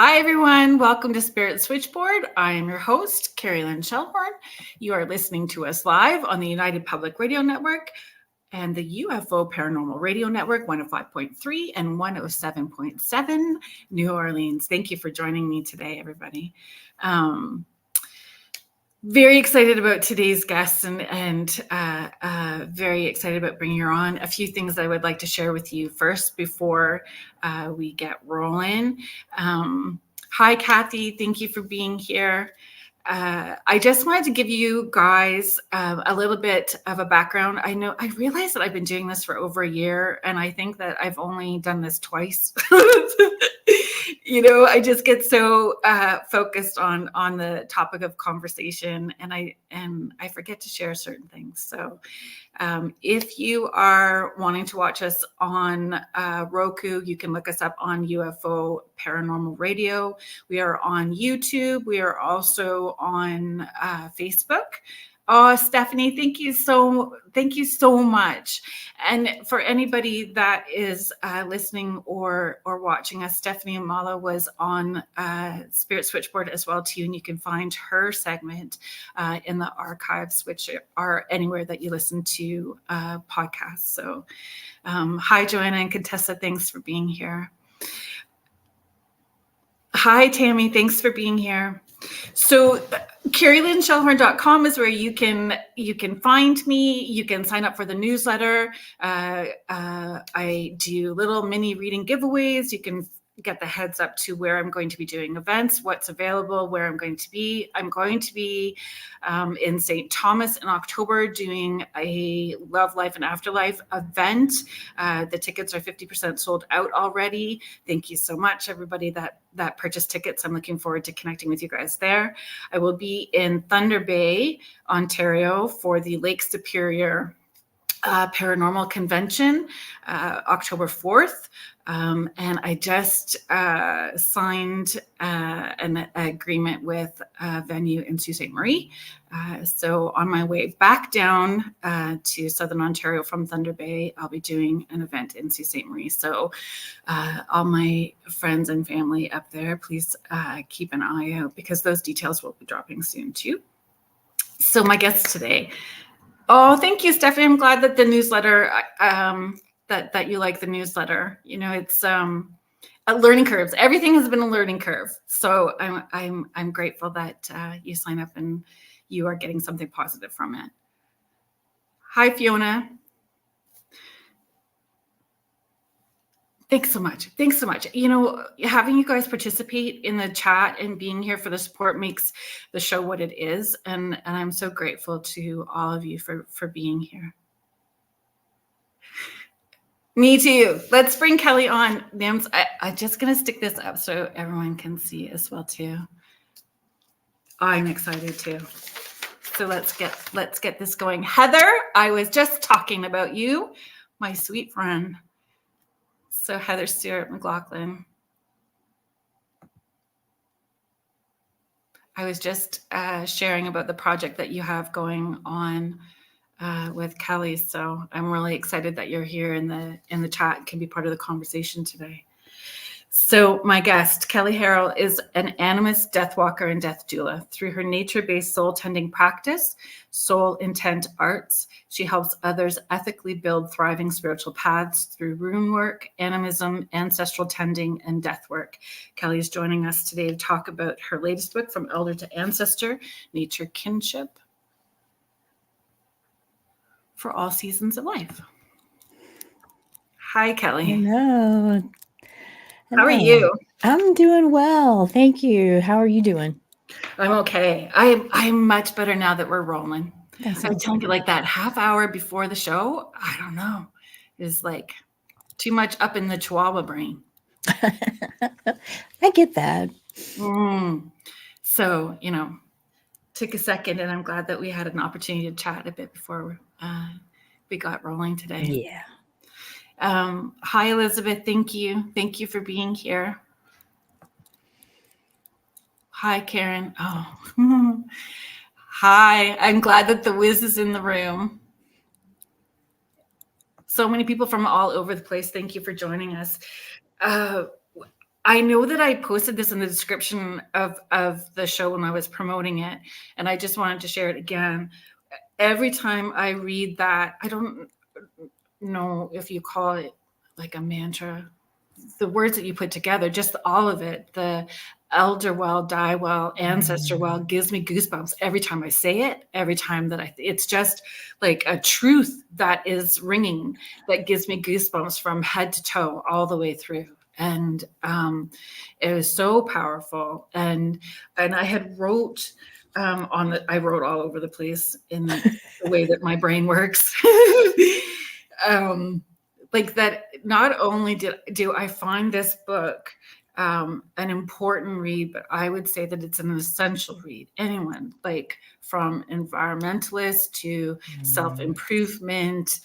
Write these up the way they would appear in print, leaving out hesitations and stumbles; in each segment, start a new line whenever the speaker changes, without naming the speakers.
Hi, everyone. Welcome to Spirit Switchboard. I am your host, Kerrilynn. You are listening to us live on the United Public Radio Network and the UFO Paranormal Radio Network, 105.3 and 107.7 New Orleans. Thank you for joining me today, everybody. Very excited about today's guests and very excited about bringing her on. A few things I would like to share with you first before we get rolling. Hi, Kathy. Thank you for being here. I just wanted to give you guys a little bit of a background. I realize that I've been doing this for over a year, and I think that I've only done this twice. I just get so focused on the topic of conversation, and I forget to share certain things. So if you are wanting to watch us on Roku, you can look us up on UFO Paranormal Radio. We are on YouTube. We are also on Facebook. Oh, Stephanie, thank you so much. And for anybody that is listening or watching us, Stephanie Amala was on Spirit Switchboard as well too, and you can find her segment in the archives, which are anywhere that you listen to podcasts. So, hi, Joanna and Contessa, thanks for being here. Hi, Tammy, thanks for being here. So KerrilynShellhorn.com is where you can find me. You can sign up for the newsletter. I do little mini reading giveaways. You can get the heads up to where I'm going to be doing events, what's available, where I'm going to be. I'm going to be in St. Thomas in October doing a Love, Life, and Afterlife event. The tickets are 50% sold out already. Thank you so much, everybody that purchased tickets. I'm looking forward to connecting with you guys there. I will be in Thunder Bay, Ontario for the Lake Superior Paranormal Convention, October 4th. And I just signed an agreement with a venue in Sault Ste. Marie. So on my way back down to Southern Ontario from Thunder Bay, I'll be doing an event in Sault Ste. Marie. So all my friends and family up there, please keep an eye out because those details will be dropping soon too. So my guest today. Oh, thank you, Stephanie. I'm glad that the newsletter, that you like the newsletter. It's a learning curves. Everything has been a learning curve. So I'm grateful that you sign up and you are getting something positive from it. Hi, Fiona. Thanks so much. Having you guys participate in the chat and being here for the support makes the show what it is. And I'm so grateful to all of you for being here. Me too. Let's bring Kelley on. I'm just going to stick this up so everyone can see as well too. I'm excited too. So let's get this going. Heather, I was just talking about you, my sweet friend. So Heather Stewart McLaughlin. I was just sharing about the project that you have going on with Kelley. So I'm really excited that you're here in the chat and can be part of the conversation today. So my guest, Kelley Harrell, is an animist, deathwalker, and death doula. Through her nature-based soul-tending practice, Soul Intent Arts, she helps others ethically build thriving spiritual paths through rune work, animism, ancestral tending, and death work. Kelley is joining us today to talk about her latest book, From Elder to Ancestor, Nature Kinship for All Seasons of Life. Hi, Kelley.
Hello.
How are you?
I'm doing well. Thank you. How are you doing?
I'm okay. I'm much better now that we're rolling. I'm telling you, like that half hour before the show, I don't know, is like too much up in the Chihuahua brain.
I get that.
So, took a second, and I'm glad that we had an opportunity to chat a bit before we got rolling today.
Yeah.
Hi, Elizabeth. Thank you. Thank you for being here. Hi, Karen. Oh, hi. I'm glad that the Wiz is in the room. So many people from all over the place. Thank you for joining us. I know that I posted this in the description of the show when I was promoting it, and I just wanted to share it again. Every time I read that, I don't know if you call it like a mantra, the words that you put together, just all of it, the elder well, die well, ancestor well, gives me goosebumps every time I say it, every time that it's just like a truth that is ringing, that gives me goosebumps from head to toe all the way through. And it was so powerful. And I had wrote I wrote all over the place in the way that my brain works. Like that, not only do I find this book an important read, but I would say that it's an essential read. Anyone, like from environmentalist to self-improvement,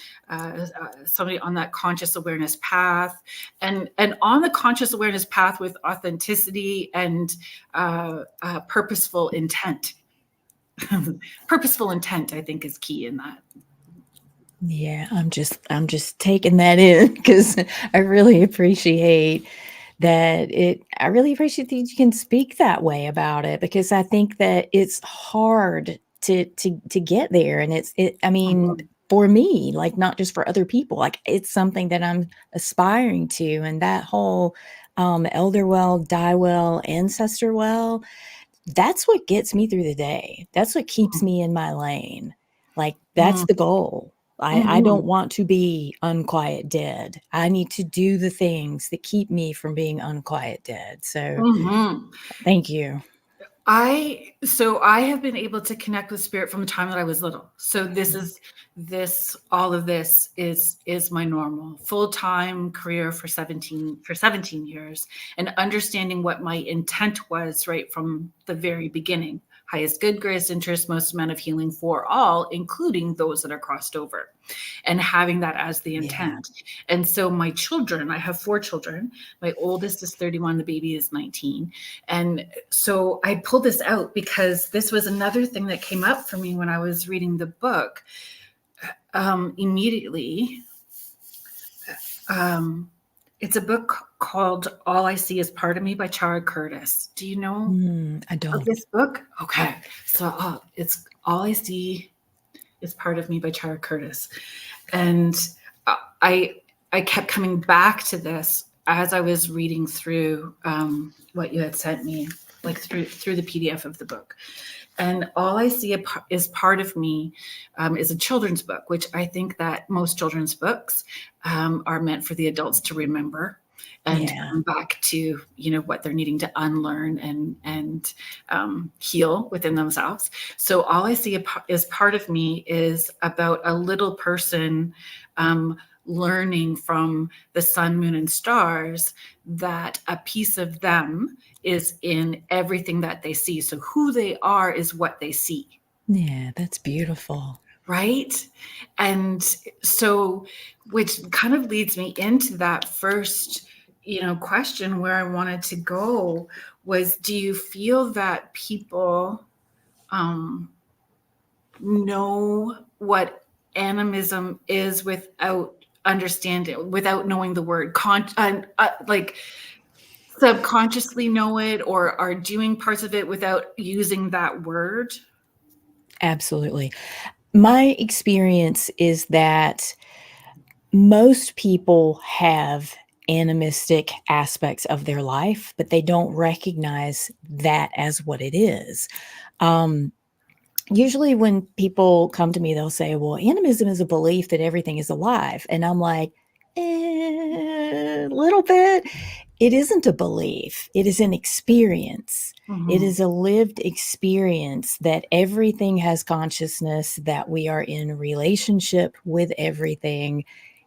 somebody on that conscious awareness path, and on the conscious awareness path with authenticity and purposeful intent. Purposeful intent, I think, is key in that.
Yeah, I'm just taking that in because I really appreciate that I really appreciate that you can speak that way about it, because I think that it's hard to get there. And I mean, for me, like not just for other people, like it's something that I'm aspiring to. And that whole elder well, die well, ancestor well, that's what gets me through the day. That's what keeps me in my lane. Like that's the goal. I don't want to be unquiet dead. I need to do the things that keep me from being unquiet dead. So thank you.
I have been able to connect with spirit from the time that I was little. So all of this is my normal full-time career for 17 years, and understanding what my intent was right from the very beginning. Highest good, greatest interest, most amount of healing for all, including those that are crossed over, and having that as the intent. Yeah. And so my children, I have 4 children. My oldest is 31, the baby is 19. And so I pulled this out because this was another thing that came up for me when I was reading the book. Immediately, it's a book called All I See Is Part of Me by Chara Curtis. Do you know
I don't.
of this book? Okay. So it's All I See Is Part of Me by Chara Curtis. And I kept coming back to this as I was reading through what you had sent me, like through the PDF of the book. And All I See Is Part of Me is a children's book, which I think that most children's books are meant for the adults to remember and come back to, what they're needing to unlearn and heal within themselves. So All I See Is Part of Me is about a little person learning from the sun, moon, and stars that a piece of them is in everything that they see. So who they are is what they see.
Yeah, that's beautiful.
Right? And so, which kind of leads me into that first, question where I wanted to go was, do you feel that people know what animism is without understanding, without knowing the word, like subconsciously know it, or are doing parts of it without using that word?
Absolutely. My experience is that most people have animistic aspects of their life, but they don't recognize that as what it is. Usually when people come to me, they'll say, well, animism is a belief that everything is alive. And I'm like, a little bit. It isn't a belief. It is an experience. It is a lived experience that everything has consciousness, that we are in relationship with everything,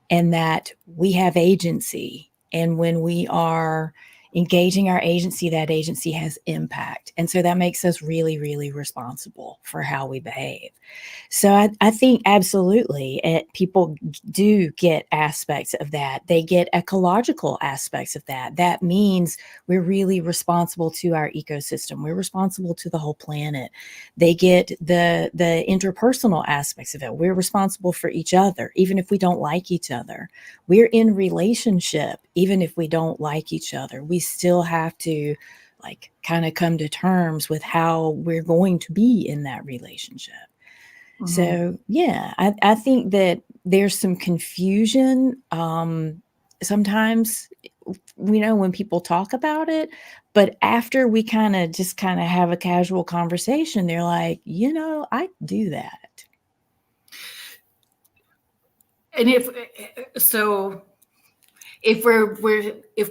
and that we have agency. And when we are engaging our agency, that agency has impact. And so that makes us really, really responsible for how we behave. So I think absolutely people do get aspects of that. They get ecological aspects of that. That means we're really responsible to our ecosystem. We're responsible to the whole planet. They get the interpersonal aspects of it. We're responsible for each other, even if we don't like each other. We're in relationship, even if we don't like each other. We we still have to like kind of come to terms with how we're going to be in that relationship. So yeah, I think that there's some confusion sometimes, when people talk about it, but after we kind of have a casual conversation, they're like, I do that.
And if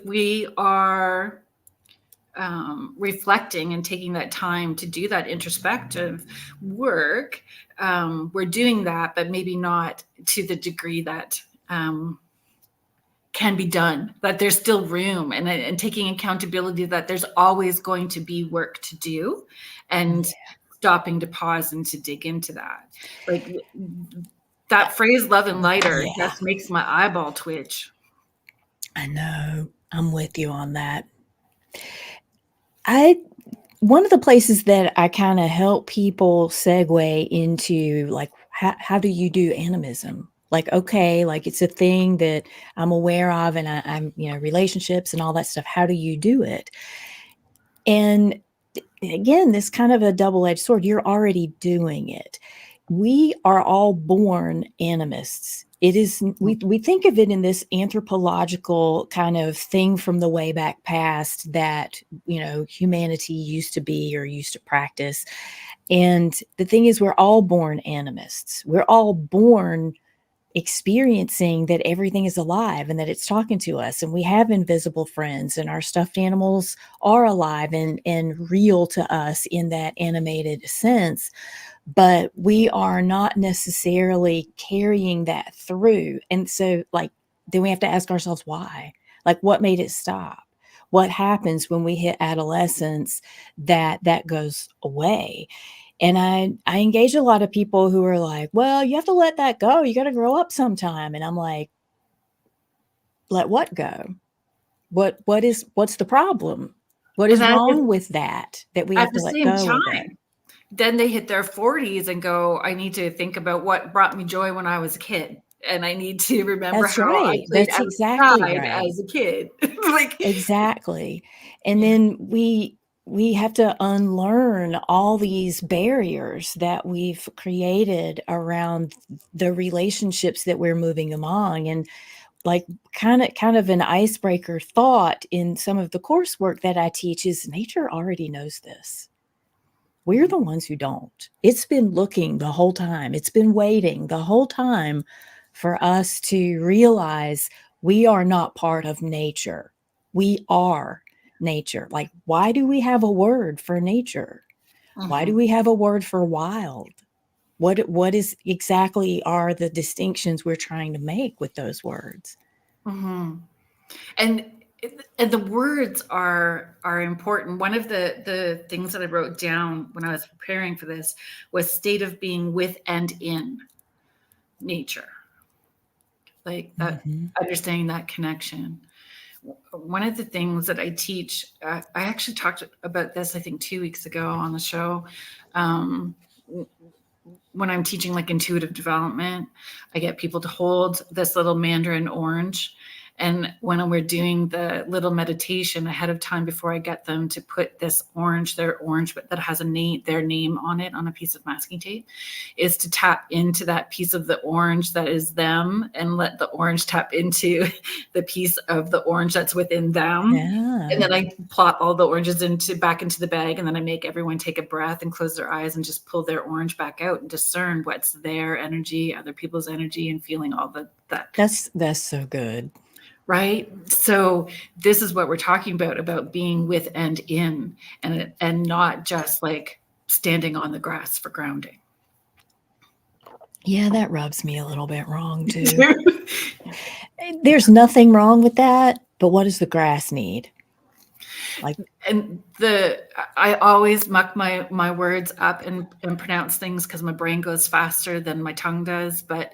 we are reflecting and taking that time to do that introspective work, we're doing that, but maybe not to the degree that can be done, that there's still room, and taking accountability that there's always going to be work to do, and stopping to pause and to dig into that. Like that phrase, love and lighter, just makes my eyeball twitch.
I know. I'm with you on that. One of the places that I kind of help people segue into, like, how do you do animism? Like, okay, like it's a thing that I'm aware of, and I'm, relationships and all that stuff. How do you do it? And again, this kind of a double-edged sword. You're already doing it. We are all born animists. It is, we think of it in this anthropological kind of thing from the way back past that, humanity used to be or used to practice. And the thing is, we're all born animists. We're all born experiencing that everything is alive and that it's talking to us, and we have invisible friends, and our stuffed animals are alive and real to us in that animated sense. But we are not necessarily carrying that through. And so, like, then we have to ask ourselves why. Like, what made it stop? What happens when we hit adolescence that goes away? And I engage a lot of people who are like, well, you have to let that go. You got to grow up sometime. And I'm like, let what go? What's the problem? What is wrong with that we have to let go of it?
Then they hit their 40s and go, I need to think about what brought me joy when I was a kid. And I need to remember I played outside as a kid. Like,
exactly. And then we have to unlearn all these barriers that we've created around the relationships that we're moving among. And like kind of an icebreaker thought in some of the coursework that I teach is nature already knows this. We're the ones who don't. It's been looking the whole time. It's been waiting the whole time for us to realize we are not part of nature. We are nature. Like, why do we have a word for nature? Why do we have a word for wild? What is exactly are the distinctions we're trying to make with those words?
And the words are important. One of the things that I wrote down when I was preparing for this was state of being with and in nature. Like that, understanding that connection. One of the things that I teach, I actually talked about this, I think 2 weeks ago on the show. When I'm teaching like intuitive development, I get people to hold this little mandarin orange. And when we're doing the little meditation ahead of time, before I get them to put this orange, their orange, but that has their name on it on a piece of masking tape, is to tap into that piece of the orange that is them, and let the orange tap into the piece of the orange that's within them. Yeah. And then I plop all the oranges back into the bag, and then I make everyone take a breath and close their eyes and just pull their orange back out and discern what's their energy, other people's energy, and feeling all that.
That's so good.
Right. So this is what we're talking about being with and in, and not just like standing on the grass for grounding.
Yeah, that rubs me a little bit wrong too. There's nothing wrong with that, but what does the grass need?
I always muck my words up and pronounce things because my brain goes faster than my tongue does, but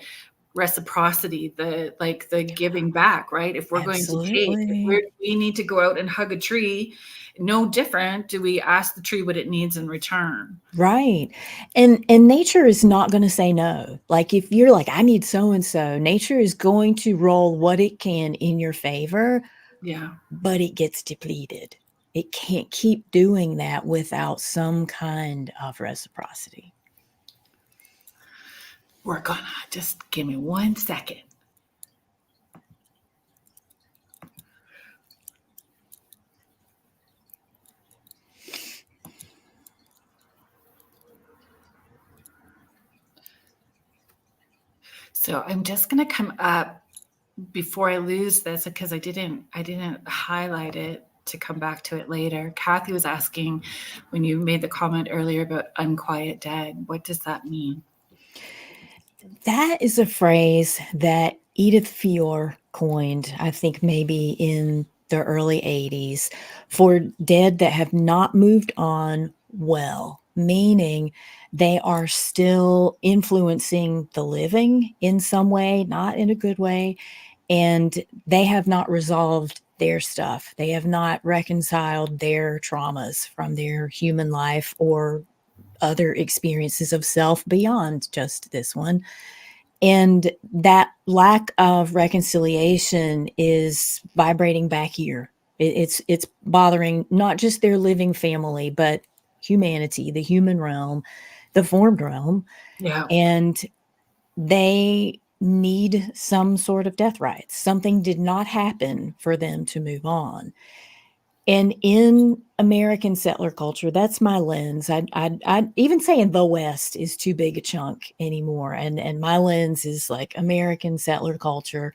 reciprocity, the giving back, right? If we're
Absolutely.
going to take, we need to go out and hug a tree, no different do we ask the tree what it needs in return.
Right. And nature is not going to say no. Like, if you're like, I need so-and-so, nature is going to roll what it can in your favor,
Yeah.
but it gets depleted. It can't keep doing that without some kind of reciprocity.
We're gonna just give me 1 second. So I'm just gonna come up before I lose this, because I didn't highlight it to come back to it later. Kathy was asking, when you made the comment earlier about unquiet dead, what does that mean?
That is a phrase that Edith Fior coined, I think maybe in the early 80s, for dead that have not moved on well, meaning they are still influencing the living in some way, not in a good way, and they have not resolved their stuff. They have not reconciled their traumas from their human life or other experiences of self beyond just this one. And that lack of reconciliation is vibrating back here. It's bothering not just their living family, but humanity, the human realm, the formed realm.
Yeah.
And they need some sort of death rites. Something did not happen for them to move on. And in American settler culture, that's my lens. I'd even say in the West is too big a chunk anymore. And my lens is like American settler culture.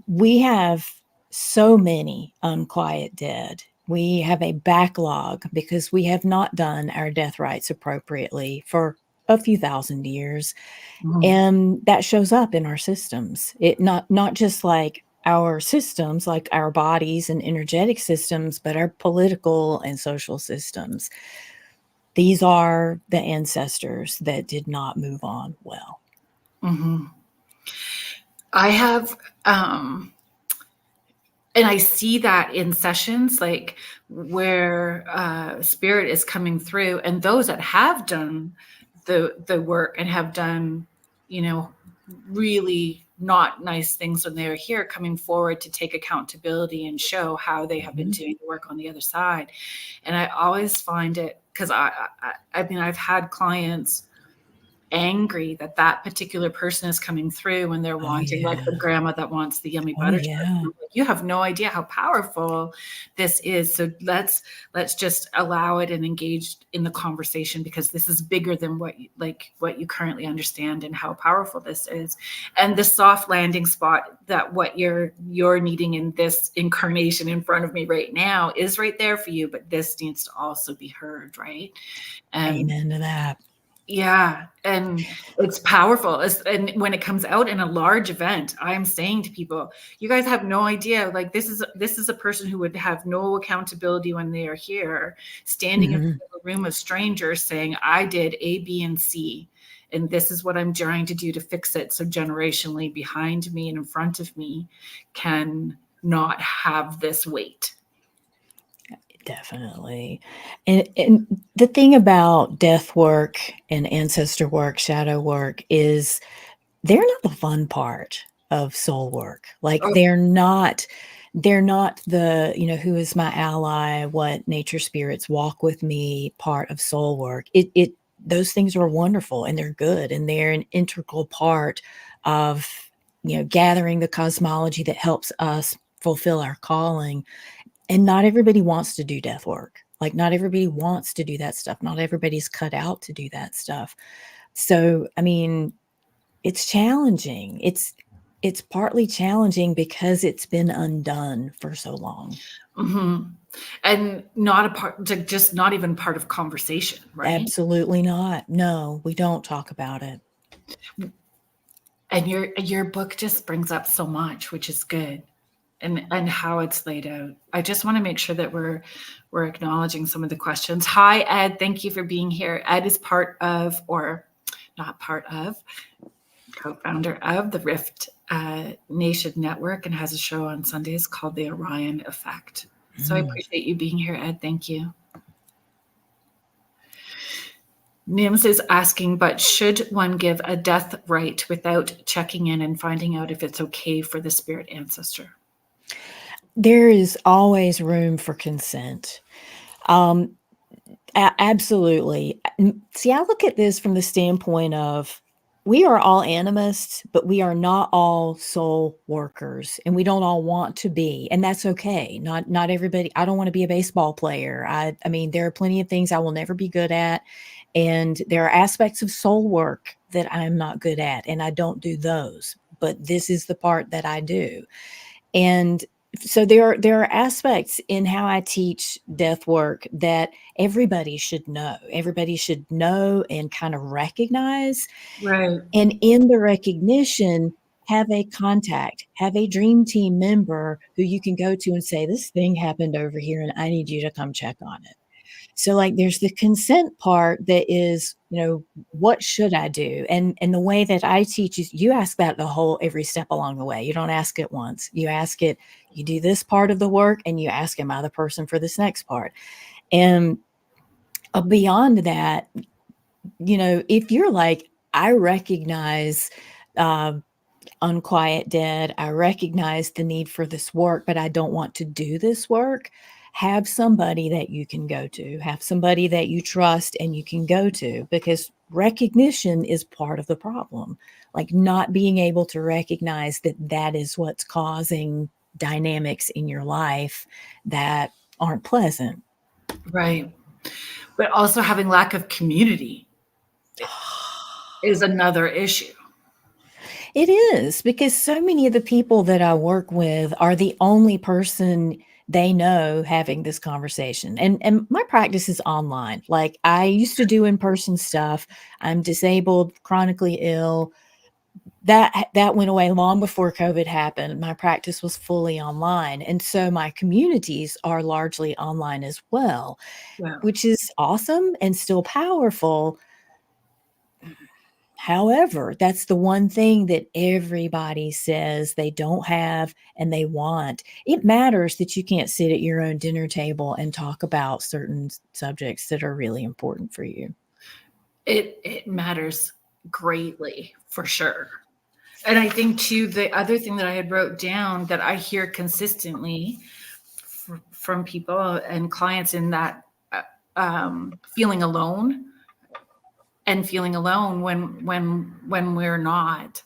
We have so many unquiet dead. We have a backlog because we have not done our death rites appropriately for a few thousand years.
Mhm.
And that shows up in our systems. It not just like our systems, like our bodies and energetic systems, but our political and social systems. These are the ancestors that did not move on well.
Mm-hmm. I have, and I see that in sessions, like where spirit is coming through, and those that have done the work and have done, really not nice things when they're here, coming forward to take accountability and show how they have been doing the work on the other side. And I always find it, because I mean, I've had clients angry that particular person is coming through when they're wanting, like the grandma that wants the yummy butter.
Yeah.
You have no idea how powerful this is. So let's just allow it and engage in the conversation, because this is bigger than what you currently understand and how powerful this is. And the soft landing spot that what you're needing in this incarnation in front of me right now is right there for you, but this needs to also be heard, right?
Amen to that.
Yeah, and it's powerful. And when it comes out in a large event, I'm saying to people, you guys have no idea. Like, this is a person who would have no accountability when they are here, standing in front of a room of strangers saying, I did A, B, and C, and this is what I'm trying to do to fix it. So generationally behind me and in front of me can not have this weight.
Definitely. And the thing about death work and ancestor work, shadow work, is they're not the fun part of soul work. Like they're not the, who is my ally, what nature spirits walk with me part of soul work. Those things are wonderful and they're good and they're an integral part of, gathering the cosmology that helps us fulfill our calling. And not everybody wants to do death work. Like, not everybody wants to do that stuff. Not everybody's cut out to do that stuff. So, I mean, it's challenging. It's partly challenging because it's been undone for so long.
Mm-hmm. And just not even part of conversation, right?
Absolutely not. No, we don't talk about it.
And your book just brings up so much, which is good. And how it's laid out. I just want to make sure that we're acknowledging some of the questions. Hi, Ed. Thank you for being here. Ed is co-founder of the Rift Nation Network and has a show on Sundays called The Orion Effect. So I appreciate you being here, Ed. Thank you. Nims is asking, but should one give a death rite without checking in and finding out if it's okay for the spirit ancestor?
There is always room for consent. Absolutely. See, I look at this from the standpoint of we are all animists, but we are not all soul workers, and we don't all want to be, and that's okay. Not everybody. I don't want to be a baseball player. I mean, there are plenty of things I will never be good at, and there are aspects of soul work that I'm not good at, and I don't do those. But this is the part that I do. And so there are aspects in how I teach death work that everybody should know. Everybody should know and kind of recognize.
Right.
And in the recognition, have a contact, have a dream team member who you can go to and say, this thing happened over here and I need you to come check on it. So like there's the consent part that is, what should I do? And the way that I teach is you ask that every step along the way. You don't ask it once. You ask it, you do this part of the work and you ask, am I the person for this next part? And beyond that, if you're like, I recognize unquiet dead, I recognize the need for this work, but I don't want to do this work, have somebody that you can go to, have somebody that you trust and you can go to, because recognition is part of the problem. Like not being able to recognize that is what's causing dynamics in your life that aren't pleasant.
Right. But also having lack of community is another issue.
It is, because so many of the people that I work with are the only person they know having this conversation. And my practice is online. Like I used to do in-person stuff. I'm disabled, chronically ill. That went away long before COVID happened. My practice was fully online. And so my communities are largely online as well,
Yeah.
which is awesome and still powerful. However, that's the one thing that everybody says they don't have and they want. It matters that you can't sit at your own dinner table and talk about certain subjects that are really important for you.
It matters greatly, for sure. And I think too, the other thing that I had wrote down that I hear consistently from people and clients in that feeling alone when we're not,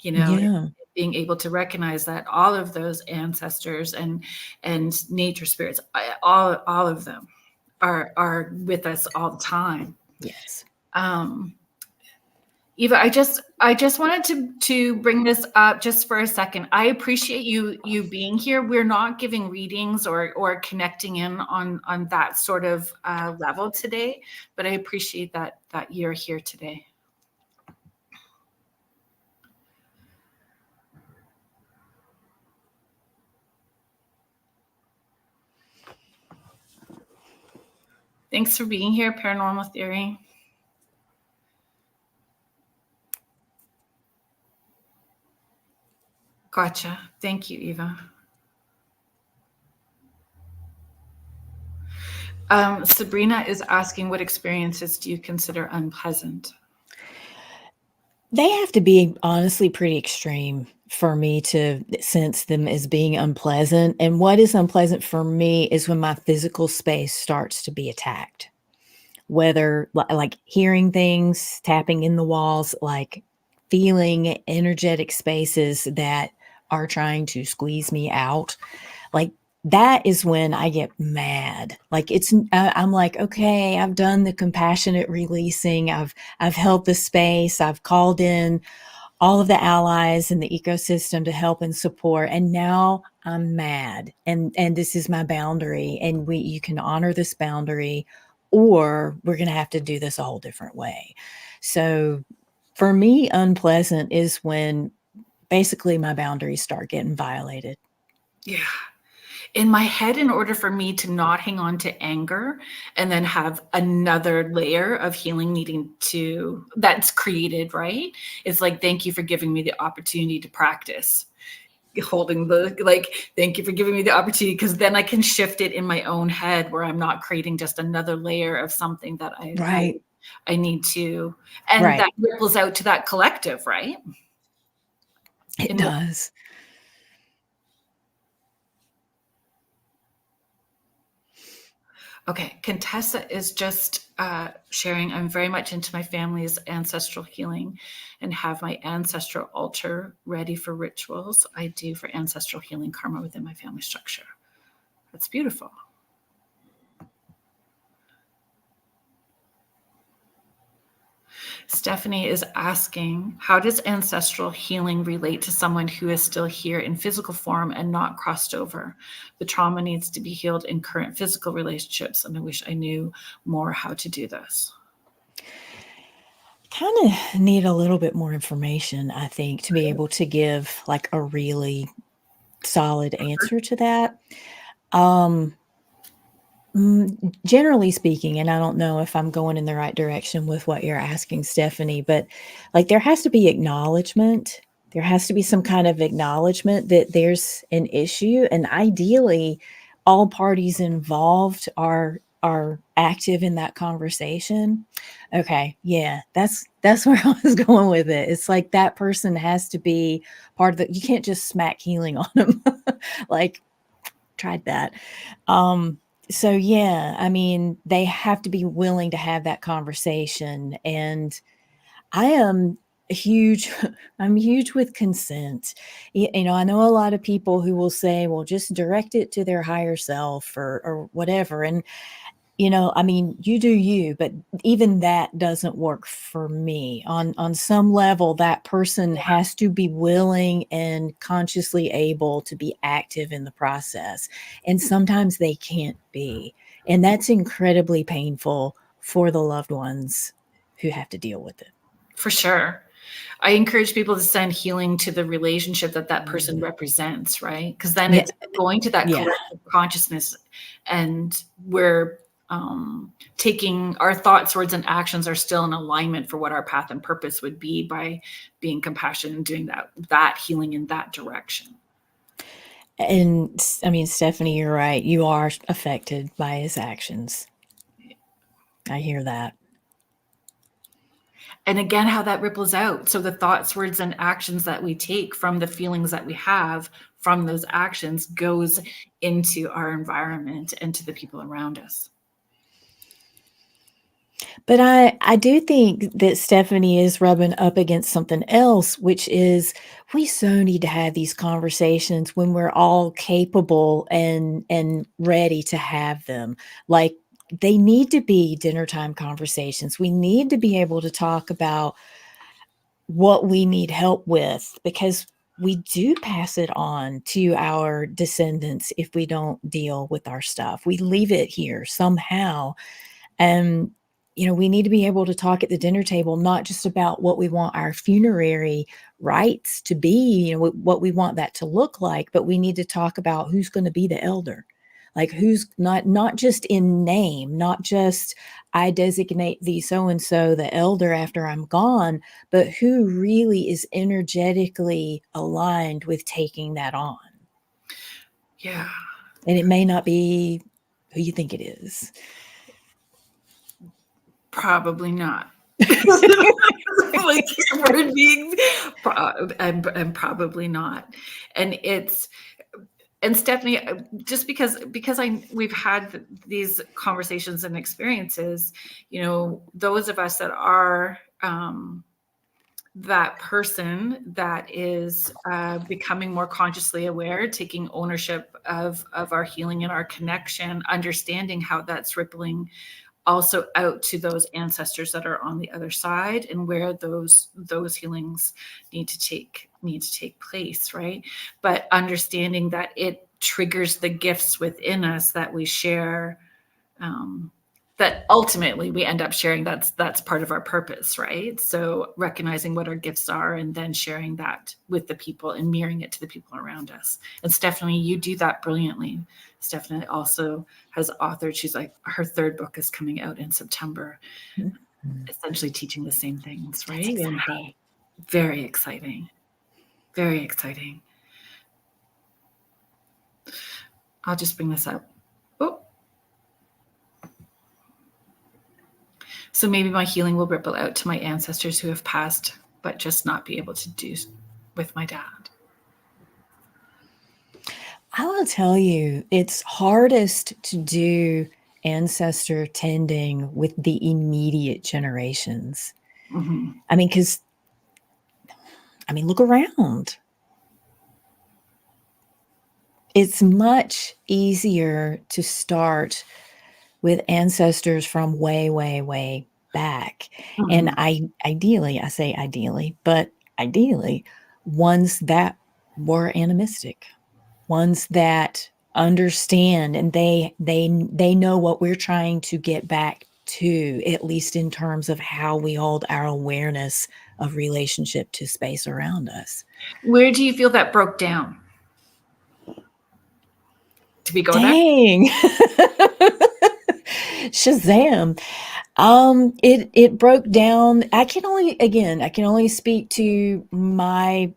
Yeah.
being able to recognize that all of those ancestors and nature spirits, all of them are with us all the time.
Yes.
Eva, I just wanted to bring this up just for a second. I appreciate you being here. We're not giving readings or connecting in on that sort of level today, but I appreciate that you're here today. Thanks for being here, Paranormal Theory. Gotcha. Thank you, Eva. Sabrina is asking, what experiences do you consider unpleasant?
They have to be honestly pretty extreme for me to sense them as being unpleasant. And what is unpleasant for me is when my physical space starts to be attacked. Whether like hearing things, tapping in the walls, like feeling energetic spaces that are trying to squeeze me out. Like that is when I get mad. Like I'm like, okay, I've done the compassionate releasing. I've held the space. I've called in all of the allies in the ecosystem to help and support. And now I'm mad. And this is my boundary. And you can honor this boundary, or we're going to have to do this a whole different way. So for me, unpleasant is when basically my boundaries start getting violated.
Yeah. In my head, in order for me to not hang on to anger and then have another layer of healing that's created, right? It's like, thank you for giving me the opportunity to practice holding thank you for giving me the opportunity, because then I can shift it in my own head where I'm not creating just another layer of something that I need to, and that ripples out to that collective, right?
It does.
Okay, Contessa is just sharing, I'm very much into my family's ancestral healing and have my ancestral altar ready for rituals I do for ancestral healing karma within my family structure. That's beautiful. Stephanie is asking, how does ancestral healing relate to someone who is still here in physical form and not crossed over? The trauma needs to be healed in current physical relationships, and I wish I knew more how to do this.
Kind of need a little bit more information, I think, to be able to give like a really solid answer to that. Generally speaking, and I don't know if I'm going in the right direction with what you're asking, Stephanie, but like there has to be acknowledgement. There has to be some kind of acknowledgement that there's an issue, and ideally, all parties involved are active in that conversation. Okay, yeah, that's where I was going with it. It's like that person has to be part of the. You can't just smack healing on them. Like, tried that. So yeah, I mean, they have to be willing to have that conversation. And I am huge, I'm huge with consent. You know, I know a lot of people who will say, well, just direct it to their higher self or whatever. And you know, I mean, you do you, but even that doesn't work for me. On some level, that person has to be willing and consciously able to be active in the process. And sometimes they can't be. And that's incredibly painful for the loved ones who have to deal with it.
For sure. I encourage people to send healing to the relationship that person represents, right? Because then it's going to that collective consciousness, and we're taking our thoughts, words, and actions are still in alignment for what our path and purpose would be by being compassionate and doing that healing in that direction.
And I mean, Stephanie, you're right. You are affected by his actions. I hear that.
And again, how that ripples out. So the thoughts, words, and actions that we take from the feelings that we have from those actions goes into our environment and to the people around us.
But I do think that Stephanie is rubbing up against something else, which is we so need to have these conversations when we're all capable and ready to have them. Like they need to be dinner time conversations. We need to be able to talk about what we need help with because we do pass it on to our descendants if we don't deal with our stuff. We leave it here somehow. And you know, we need to be able to talk at the dinner table, not just about what we want our funerary rites to be, you know, what we want that to look like, but we need to talk about who's going to be the elder. Like who's not just in name, not just I designate the so-and-so the elder after I'm gone, but who really is energetically aligned with taking that on.
Yeah.
And it may not be who you think it is.
Probably not. Like word being, and probably not. And Stephanie, just because we've had these conversations and experiences, you know, those of us that are that person that is becoming more consciously aware, taking ownership of our healing and our connection, understanding how that's rippling also out to those ancestors that are on the other side and where those healings need to take place, right? But understanding that it triggers the gifts within us that we share, that ultimately we end up sharing. That's part of our purpose, right? So recognizing what our gifts are and then sharing that with the people and mirroring it to the people around us. And Stephanie, you do that brilliantly. Stephanie also has authored, she's like, her third book is coming out in September, essentially teaching the same things, right?
Exciting.
Very exciting. Very exciting. I'll just bring this up. Oh. So maybe my healing will ripple out to my ancestors who have passed, but just not be able to do with my dad.
I will tell you, it's hardest to do ancestor tending with the immediate generations.
Mm-hmm.
I mean, look around. It's much easier to start with ancestors from way, way, way back.
Mm-hmm.
And ideally, I say ideally, but ideally, ones that were animistic, ones that understand and they know what we're trying to get back to, at least in terms of how we hold our awareness of relationship to space around us.
Where do you feel that broke down? Did we go
Dang. Shazam. It broke down. I can only speak to my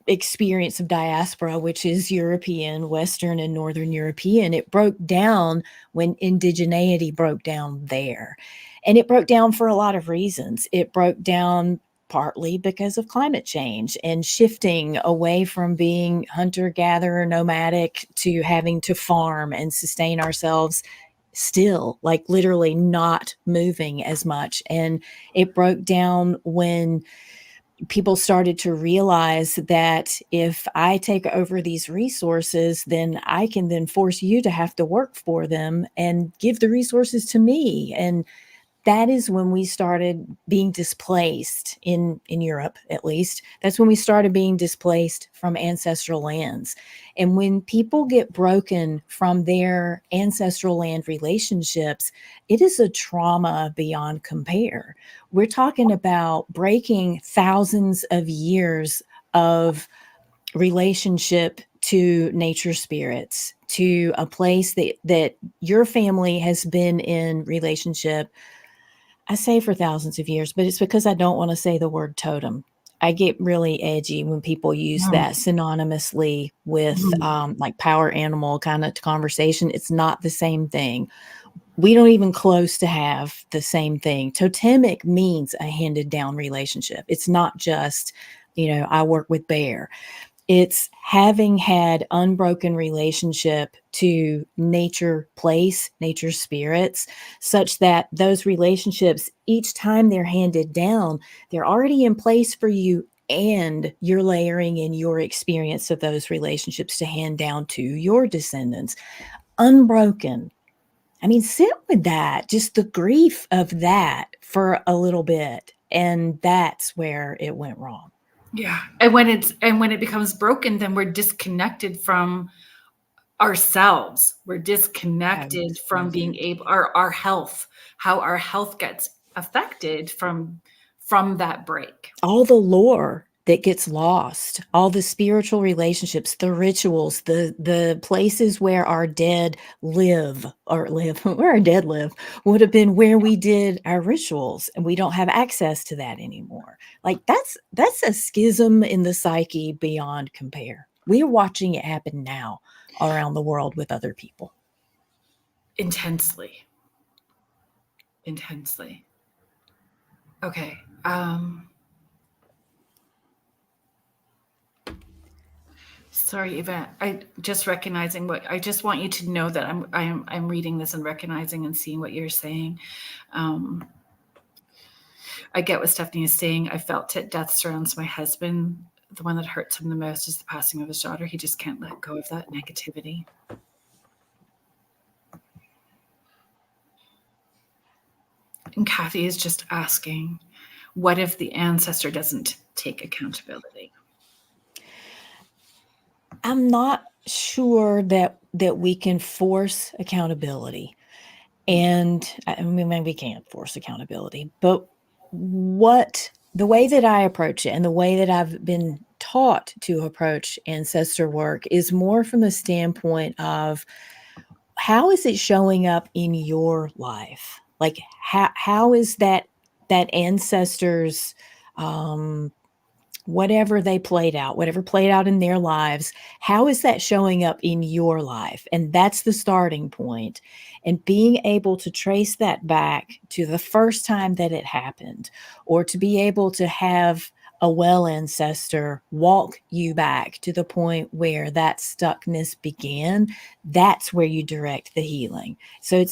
experience of diaspora, which is European, Western and Northern European. It broke down when indigeneity broke down there. And it broke down for a lot of reasons. It broke down partly because of climate change and shifting away from being hunter-gatherer nomadic to having to farm and sustain ourselves, still, like literally not moving as much. And it broke down when people started to realize that if I take over these resources, then I can then force you to have to work for them and give the resources to me. And that is when we started being displaced in Europe, at least. That's when we started being displaced from ancestral lands. And when people get broken from their ancestral land relationships, it is a trauma beyond compare. We're talking about breaking thousands of years of relationship to nature spirits, to a place that your family has been in relationship. I say for thousands of years, but it's because I don't want to say the word totem. I get really edgy when people use that synonymously with like power animal kind of conversation. It's not the same thing. We don't even close to have the same thing. Totemic means a handed down relationship. It's not just, I work with bear. It's having had unbroken relationship to nature place, nature spirits, such that those relationships, each time they're handed down, they're already in place for you, and you're layering in your experience of those relationships to hand down to your descendants. Unbroken. I mean, sit with that, just the grief of that for a little bit. And that's where it went wrong.
Yeah. And when it becomes broken, then we're disconnected from ourselves. We're disconnected from being able, our health, how our health gets affected from that break.
All the lore that gets lost, all the spiritual relationships, the rituals, the places where our dead live, where our dead live, would have been where we did our rituals, and we don't have access to that anymore. Like that's a schism in the psyche beyond compare. We are watching it happen now around the world with other people.
Intensely. Okay. Sorry, Yvette. I just want you to know that I'm reading this and recognizing and seeing what you're saying. I get what Stephanie is saying. I felt it. Death surrounds my husband. The one that hurts him the most is the passing of his daughter. He just can't let go of that negativity. And Kathy is just asking, what if the ancestor doesn't take accountability?
I'm not sure that we can force accountability. And I mean, we can't force accountability, but the way that I approach it and the way that I've been taught to approach ancestor work is more from the standpoint of how is it showing up in your life? Like how is that ancestors, whatever played out in their lives, how is that showing up in your life? And that's the starting point. And being able to trace that back to the first time that it happened, or to be able to have a well ancestor walk you back to the point where that stuckness began, that's where you direct the healing. So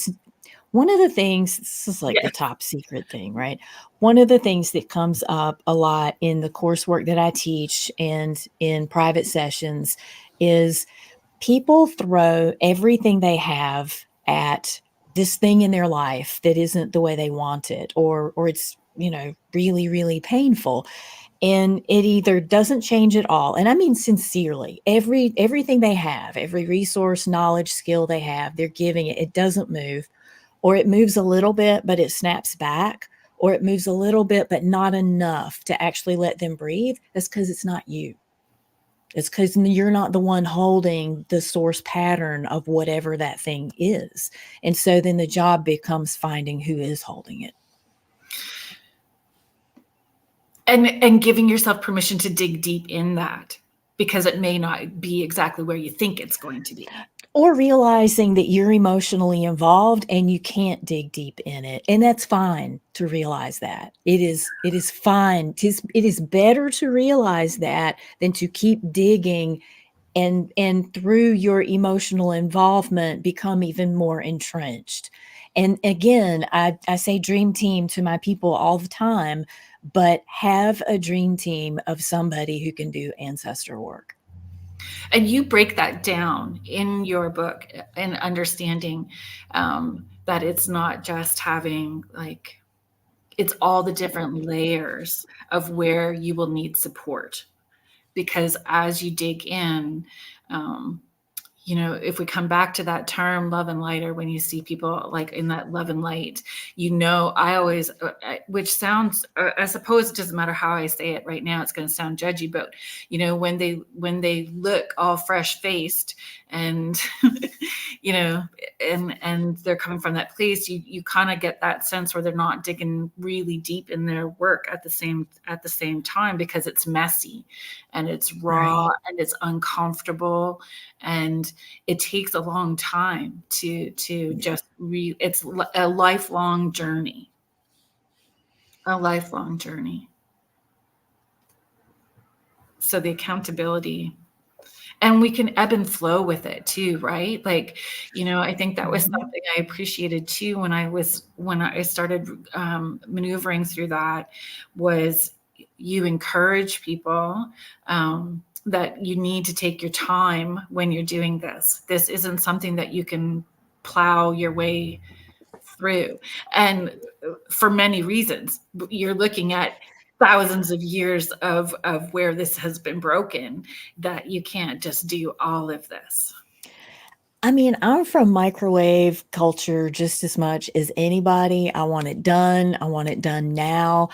One of the things, this is like the
Yes.
top secret thing, right? One of the things that comes up a lot in the coursework that I teach and in private sessions is people throw everything they have at this thing in their life that isn't the way they want it, or it's, really, really painful. And it either doesn't change at all. And I mean, sincerely, everything they have, every resource, knowledge, skill they have, they're giving it, it doesn't move, or it moves a little bit, but it snaps back, or it moves a little bit, but not enough to actually let them breathe. That's because it's not you. It's because you're not the one holding the source pattern of whatever that thing is. And so then the job becomes finding who is holding it.
And giving yourself permission to dig deep in that, because it may not be exactly where you think it's going to be.
Or realizing that you're emotionally involved and you can't dig deep in it. And that's fine to realize that. It is fine. It is better to realize that than to keep digging and through your emotional involvement become even more entrenched. And again, I say dream team to my people all the time, but have a dream team of somebody who can do ancestor work.
And you break that down in your book, and understanding that it's not just having, like, it's all the different layers of where you will need support. Because as you dig in, if we come back to that term love and light, or when you see people like in that love and light, I always, which sounds, I suppose it doesn't matter how I say it right now, it's going to sound judgy, but when they look all fresh faced and and they're coming from that place, you kind of get that sense where they're not digging really deep in their work at the same time, because it's messy and it's raw, right, and it's uncomfortable, and it takes a long time to just it's a lifelong journey. So the accountability, and we can ebb and flow with it too, right? Like, I think that was something I appreciated too when I started maneuvering through that, was you encourage people that you need to take your time when you're doing this. This isn't something that you can plow your way through. And for many reasons, you're looking at thousands of years of where this has been broken, that you can't just do all of this.
I mean, I'm from microwave culture just as much as anybody. I want it done. I want it done now.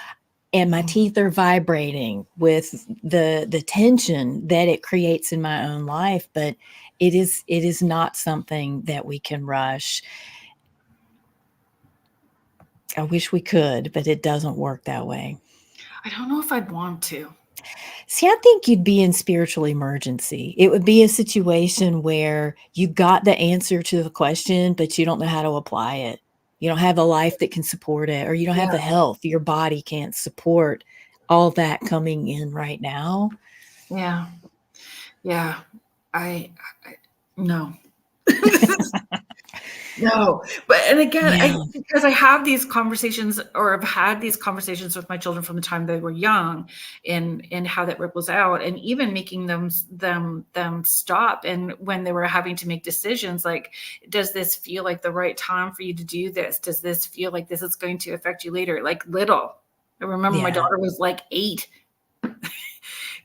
And my teeth are vibrating with the tension that it creates in my own life. But it is not something that we can rush. I wish we could, but it doesn't work that way.
I don't know if I'd want to.
See, I think you'd be in spiritual emergency. It would be a situation where you got the answer to the question, but you don't know how to apply it. You don't have a life that can support it, or you don't have the health. Your body can't support all that coming in right now.
Yeah. Yeah. I no. No, but, and again, because I have these conversations, or have had these conversations with my children from the time they were young, and how that ripples out, and even making them stop. And when they were having to make decisions, like, does this feel like the right time for you to do this? Does this feel like this is going to affect you later? Like, little. I remember my daughter was like 8.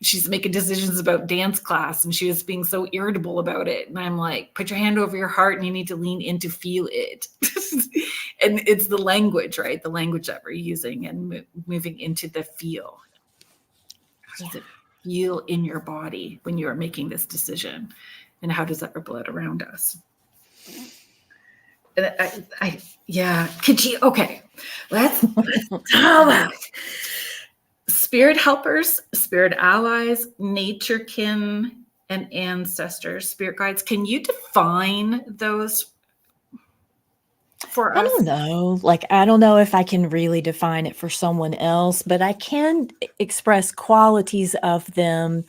She's making decisions about dance class, and she was being so irritable about it. And I'm like, put your hand over your heart, and you need to lean in to feel it. And it's the language, right? The language that we're using, and moving into the feel. How does it feel in your body when you are making this decision? And how does that ripple out around us? And okay, let's talk about spirit helpers, spirit allies, nature kin, and ancestors, spirit guides. Can you define those for us?
I don't know. Like, I don't know if I can really define it for someone else, but I can express qualities of them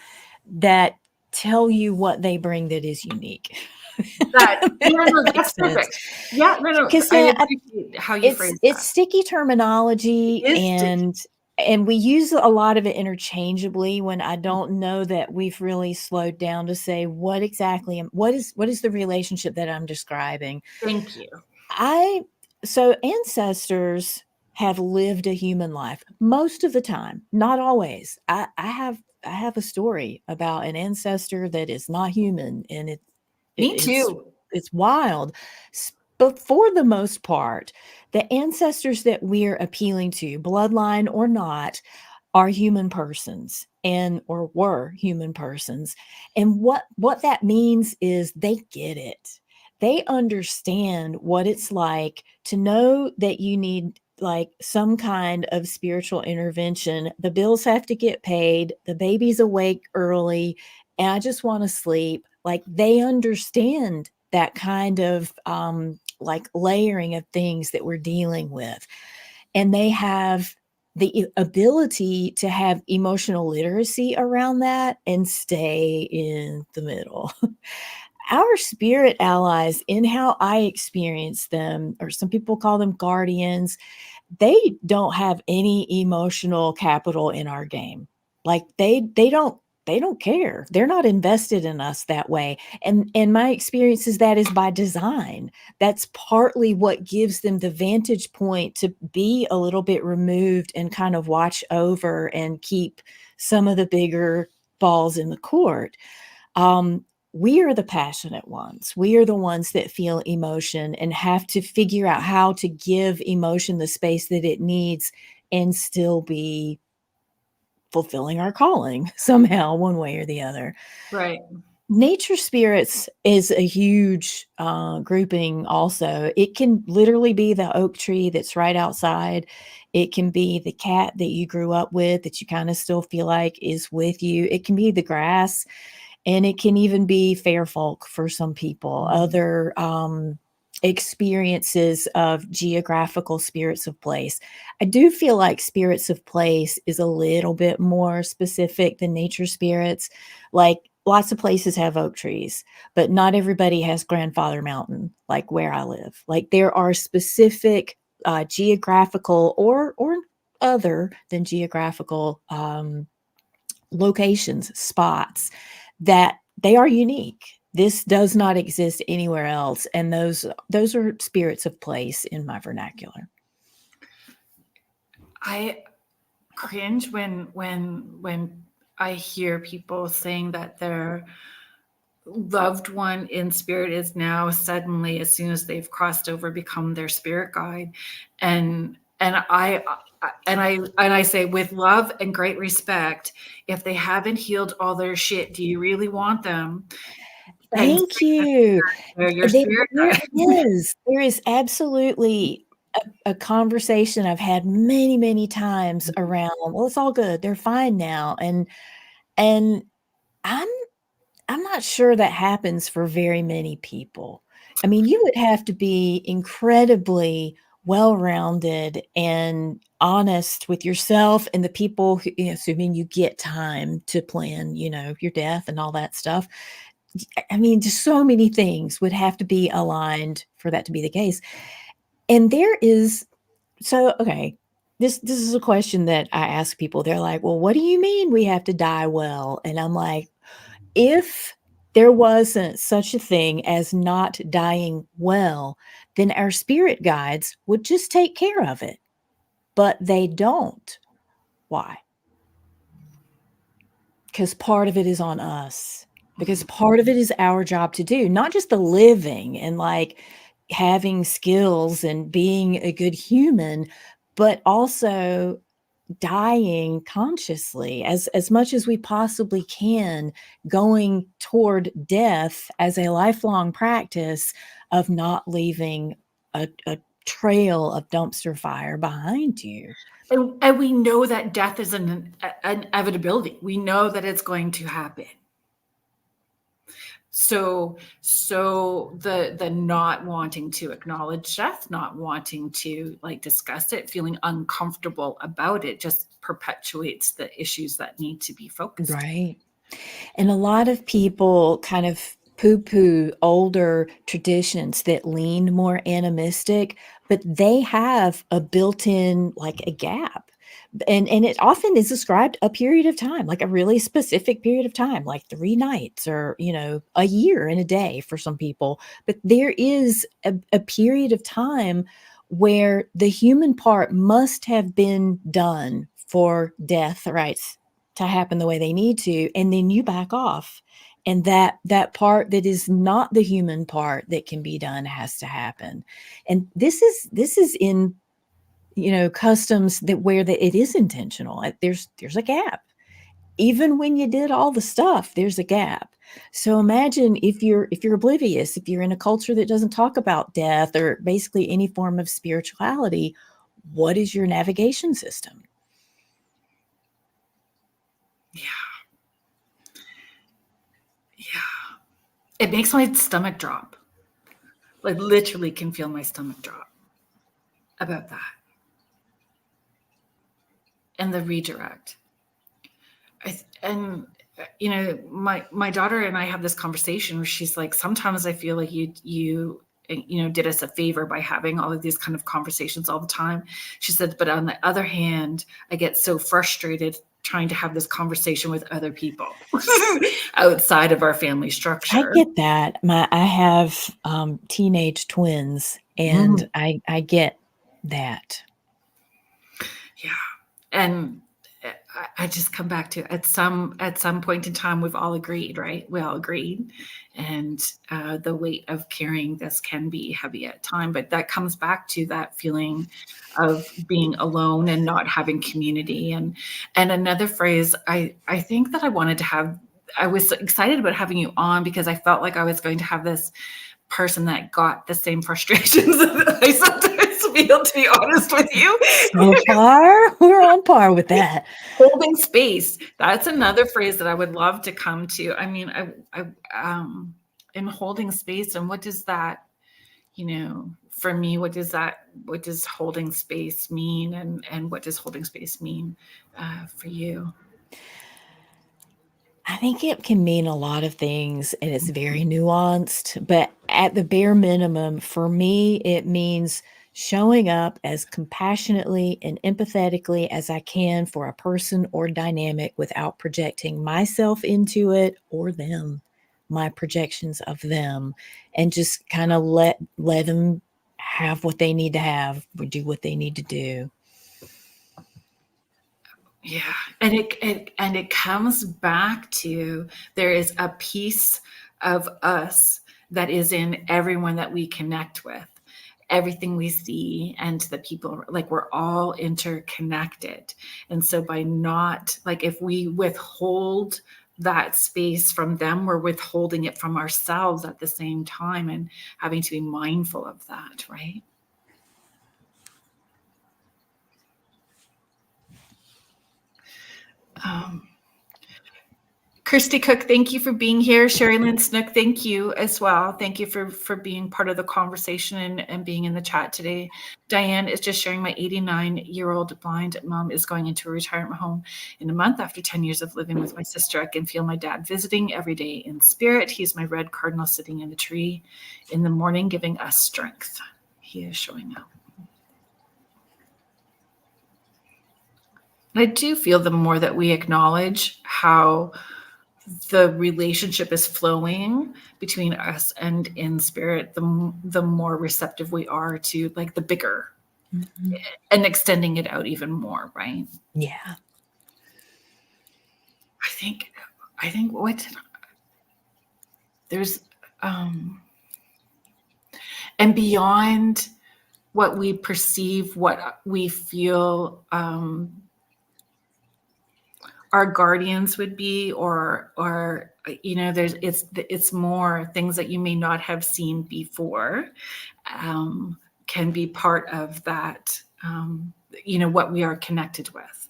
that tell you what they bring that is unique.
No,
Makes
that's
sense.
perfect. Yeah, no,
Because
I appreciate how you phrase
it's
that.
sticky terminology,
It is sticky.
and we use a lot of it interchangeably when I don't know that we've really slowed down to say what exactly what is the relationship that I'm describing.
Thank you.
So ancestors have lived a human life most of the time, not always. I have a story about an ancestor that is not human, and
Me
it's
too.
wild. But for the most part, the ancestors that we're appealing to, bloodline or not, are human persons or were human persons. And what that means is they get it. They understand what it's like to know that you need like some kind of spiritual intervention. The bills have to get paid, the baby's awake early, and I just want to sleep. Like they understand that kind of like layering of things that we're dealing with. And they have the ability to have emotional literacy around that and stay in the middle. Our spirit allies, in how I experience them, or some people call them guardians, they don't have any emotional capital in our game. Like they don't care. They're not invested in us that way. And my experience is that is by design. That's partly what gives them the vantage point to be a little bit removed and kind of watch over and keep some of the bigger balls in the court. We are the passionate ones. We are the ones that feel emotion and have to figure out how to give emotion the space that it needs and still be fulfilling our calling somehow, one way or the other.
Right.
Nature spirits is a huge grouping also. It can literally be the oak tree that's right outside. It can be the cat that you grew up with that you kind of still feel like is with you. It can be the grass. And it can even be fair folk for some people, other experiences of geographical spirits of place. I do feel like spirits of place is a little bit more specific than nature spirits. Like lots of places have oak trees, but not everybody has Grandfather Mountain, like where I live. Like there are specific geographical or other than geographical locations, spots that they are unique. This does not exist anywhere else, and those are spirits of place in my vernacular.
I cringe when I hear people saying that their loved one in spirit is now suddenly, as soon as they've crossed over, become their spirit guide. And I say, with love and great respect, if they haven't healed all their shit, do you really want them?
Thank you.
They're your spirit guide.
There is absolutely a conversation I've had many, many times around, well, it's all good. They're fine now. And I'm not sure that happens for very many people. I mean, you would have to be incredibly well-rounded and honest with yourself and the people who, assuming you get time to plan, your death and all that stuff. I mean, just so many things would have to be aligned for that to be the case. And okay, this is a question that I ask people. They're like, well, what do you mean we have to die well? And I'm like, if there wasn't such a thing as not dying well, then our spirit guides would just take care of it. But they don't. Why? Because part of it is on us. Because part of it is our job to do, not just the living and like having skills and being a good human, but also dying consciously as much as we possibly can, going toward death as a lifelong practice of not leaving a trail of dumpster fire behind you.
And we know that death is an inevitability. We know that it's going to happen. So the not wanting to acknowledge death, not wanting to like discuss it, feeling uncomfortable about it, just perpetuates the issues that need to be focused.
Right. And a lot of people kind of poo-poo older traditions that lean more animistic, but they have a built-in, like, a gap. And it often is described a period of time, like a really specific period of time, like 3 nights or, a year and a day for some people. But there is a period of time where the human part must have been done for death rites to happen the way they need to, and then you back off. And that part that is not the human part that can be done has to happen. And this is in customs that where it is intentional. There's a gap. Even when you did all the stuff, there's a gap. So imagine if you're oblivious, if you're in a culture that doesn't talk about death or basically any form of spirituality, what is your navigation system?
Yeah. It makes my stomach drop. I literally can feel my stomach drop about that. And the redirect. My daughter and I have this conversation where she's like, sometimes I feel like you did us a favor by having all of these kind of conversations all the time. She said, but on the other hand, I get so frustrated trying to have this conversation with other people outside of our family structure.
I get that. I have teenage twins, and I get that.
Yeah. And I just come back to at some point in time, we've all agreed, right? We all agreed. And the weight of carrying this can be heavy at time, but that comes back to that feeling of being alone and not having community. And another phrase, I think that I was excited about having you on because I felt like I was going to have this person that got the same frustrations that I sometimes feel, to be honest with you.
So far, we're on par with that.
Holding space. That's another phrase that I would love to come to. I mean, I in holding space, and what does that, for me, what does holding space mean, and what does holding space mean for you?
I think it can mean a lot of things, and it's very nuanced, but at the bare minimum, for me, it means showing up as compassionately and empathetically as I can for a person or dynamic without projecting myself into it or them, my projections of them, and just kind of let them have what they need to have or do what they need to do.
Yeah. And it comes back to, there is a piece of us that is in everyone that we connect with, everything we see, and the people, like, we're all interconnected. And so by not, like, if we withhold that space from them, we're withholding it from ourselves at the same time, and having to be mindful of that, right? Kirsty Cook, thank you for being here. Kerrilynn Snook, thank you as well. Thank you for being part of the conversation and being in the chat today. Diane is just sharing, my 89-year-old blind mom is going into a retirement home in a month after 10 years of living with my sister. I can feel my dad visiting every day in spirit. He's my red cardinal sitting in the tree in the morning, giving us strength. He is showing up. I do feel the more that we acknowledge how the relationship is flowing between us and in spirit, the more receptive we are to, like, the bigger, and extending it out even more, right?
Yeah.
I think there's and beyond what we perceive, what we feel our guardians would be, or it's more things that you may not have seen before, can be part of that, what we are connected with.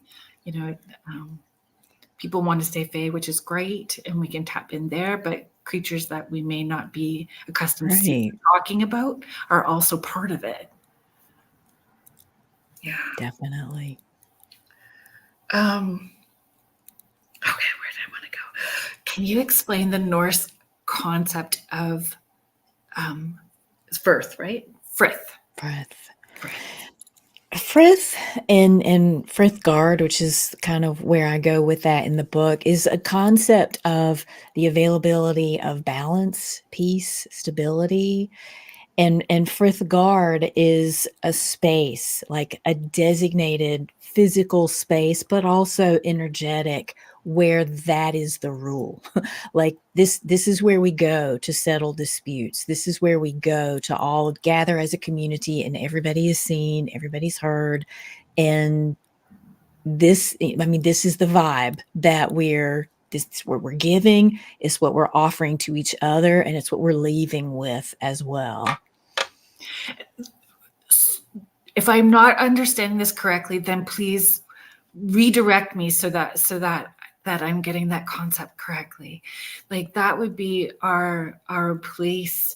People want to stay fae, which is great, and we can tap in there, but creatures that we may not be accustomed to talking about are also part of it. Yeah,
Definitely.
Okay, where did I want to go? Can you explain the Norse concept of Firth, right? Frith.
Frith and Frithgard, which is kind of where I go with that in the book, is a concept of the availability of balance, peace, stability. And Frithgard is a space, like a designated physical space, but also energetic, where that is the rule. Like this is where we go to settle disputes. This is where we go to all gather as a community, and everybody is seen, everybody's heard. And this is the vibe that this is what we're giving, it's what we're offering to each other, and it's what we're leaving with as well.
If I'm not understanding this correctly, then please redirect me so that I'm getting that concept correctly. Like that would be our place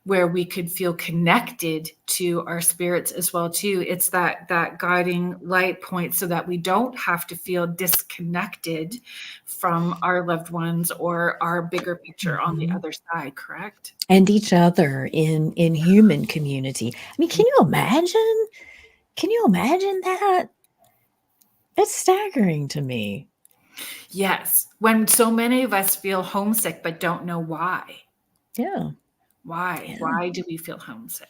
where we could feel connected to our spirits as well too. It's that guiding light point, so that we don't have to feel disconnected from our loved ones or our bigger picture on the other side, correct?
And each other in human community. I mean, can you imagine? Can you imagine that? It's staggering to me.
Yes. When so many of us feel homesick but don't know why.
Yeah.
Why?
Yeah.
Why do we feel homesick?